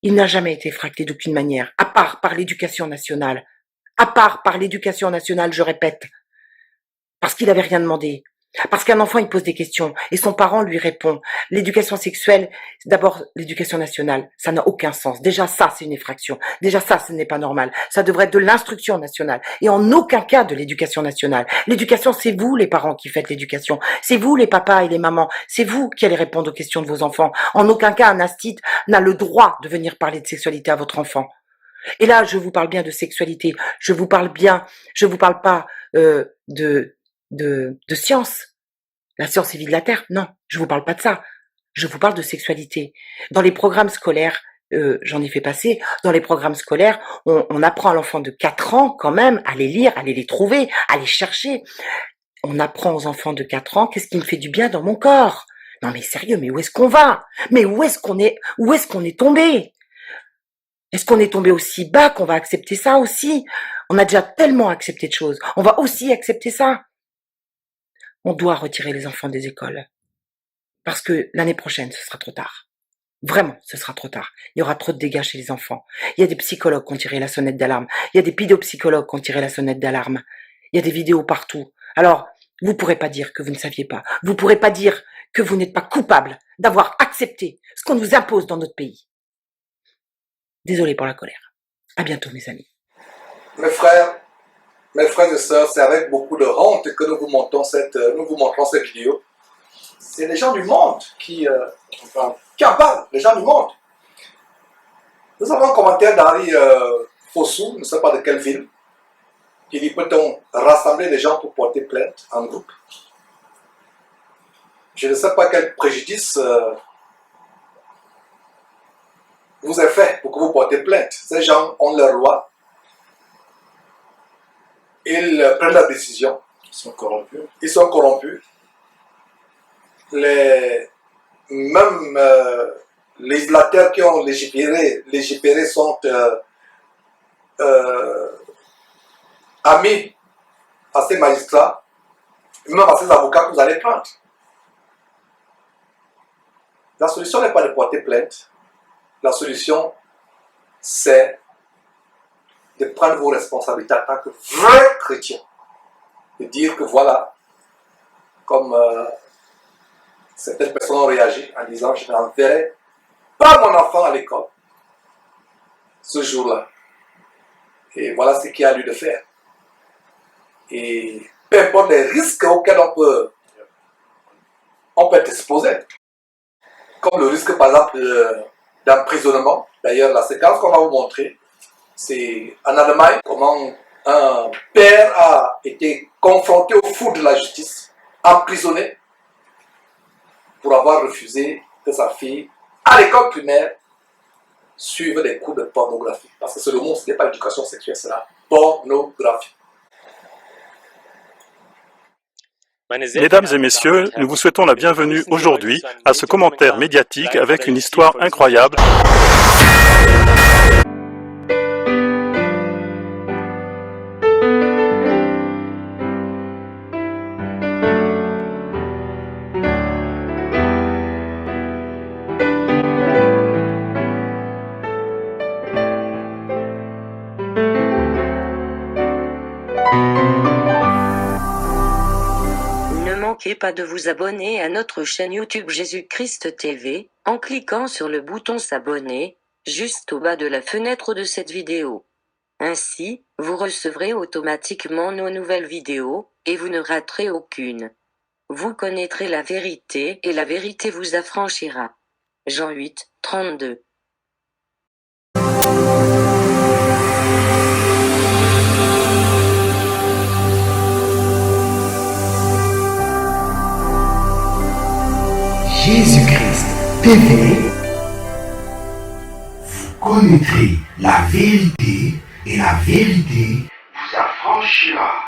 il n'a jamais été fracté d'aucune manière, à part par l'éducation nationale. À part par l'éducation nationale, je répète. Parce qu'il avait rien demandé. Parce qu'un enfant, il pose des questions et son parent lui répond. L'éducation sexuelle, c'est d'abord l'éducation nationale. Ça n'a aucun sens. Déjà, ça, c'est une effraction. Déjà, ça, ce n'est pas normal. Ça devrait être de l'instruction nationale et en aucun cas de l'éducation nationale. L'éducation, c'est vous, les parents, qui faites l'éducation. C'est vous, les papas et les mamans. C'est vous qui allez répondre aux questions de vos enfants. En aucun cas, un institut n'a le droit de venir parler de sexualité à votre enfant. Et là, je vous parle bien de sexualité. Je vous parle pas de science. La science est vie de la terre. Non, je vous parle pas de ça. Je vous parle de sexualité. Dans les programmes scolaires, j'en ai fait passer, dans les programmes scolaires, on apprend à l'enfant de 4 ans quand même à les lire, à les trouver, à les chercher. On apprend aux enfants de 4 ans qu'est-ce qui me fait du bien dans mon corps. Non mais sérieux, mais où est-ce qu'on va? Mais où est-ce qu'on est tombé? Est-ce qu'on est tombé aussi bas qu'on va accepter ça aussi? On a déjà tellement accepté de choses. On va aussi accepter ça. On doit retirer les enfants des écoles. Parce que l'année prochaine, ce sera trop tard. Vraiment, ce sera trop tard. Il y aura trop de dégâts chez les enfants. Il y a des psychologues qui ont tiré la sonnette d'alarme. Il y a des pédopsychologues qui ont tiré la sonnette d'alarme. Il y a des vidéos partout. Alors, vous pourrez pas dire que vous ne saviez pas. Vous pourrez pas dire que vous n'êtes pas coupable d'avoir accepté ce qu'on nous impose dans notre pays. Désolé pour la colère. À bientôt, mes amis. Mes frères et sœurs, c'est avec beaucoup de honte que nous vous montrons cette vidéo. C'est les gens du monde qui en parlent, les gens du monde. Nous avons un commentaire d'Henri Fossou, je ne sais pas de quelle ville, qui dit: peut-on rassembler les gens pour porter plainte en groupe? Je ne sais pas quel préjudice vous est fait pour que vous portez plainte. Ces gens ont leur loi. Ils prennent la décision. Ils sont corrompus. Ils sont corrompus. Même législateurs qui ont légiféré sont amis à ces magistrats, même à ces avocats que vous allez prendre. La solution n'est pas de porter plainte. La solution, c'est de prendre vos responsabilités en tant que vrais chrétiens. De dire que voilà, comme certaines personnes ont réagi en disant: je n'enverrai pas mon enfant à l'école ce jour-là. Et voilà ce qu'il y a lieu de faire. Et peu importe les risques auxquels on peut être exposé. Comme le risque par exemple d'emprisonnement. D'ailleurs, la séquence qu'on va vous montrer, c'est en Allemagne, comment un père a été confronté au four de la justice, emprisonné, pour avoir refusé que sa fille, à l'école primaire, suive des cours de pornographie. Parce que c'est le mot, ce n'est pas l'éducation sexuelle, c'est la pornographie. Mesdames et messieurs, nous vous souhaitons la bienvenue aujourd'hui à ce commentaire médiatique avec une histoire incroyable. Ne manquez pas de vous abonner à notre chaîne YouTube Jésus-Christ TV, en cliquant sur le bouton s'abonner, juste au bas de la fenêtre de cette vidéo. Ainsi, vous recevrez automatiquement nos nouvelles vidéos, et vous ne raterez aucune. Vous connaîtrez la vérité, et la vérité vous affranchira. Jean 8, 32. Jésus-Christ TV, vous connaîtrez la vérité et la vérité vous affranchira.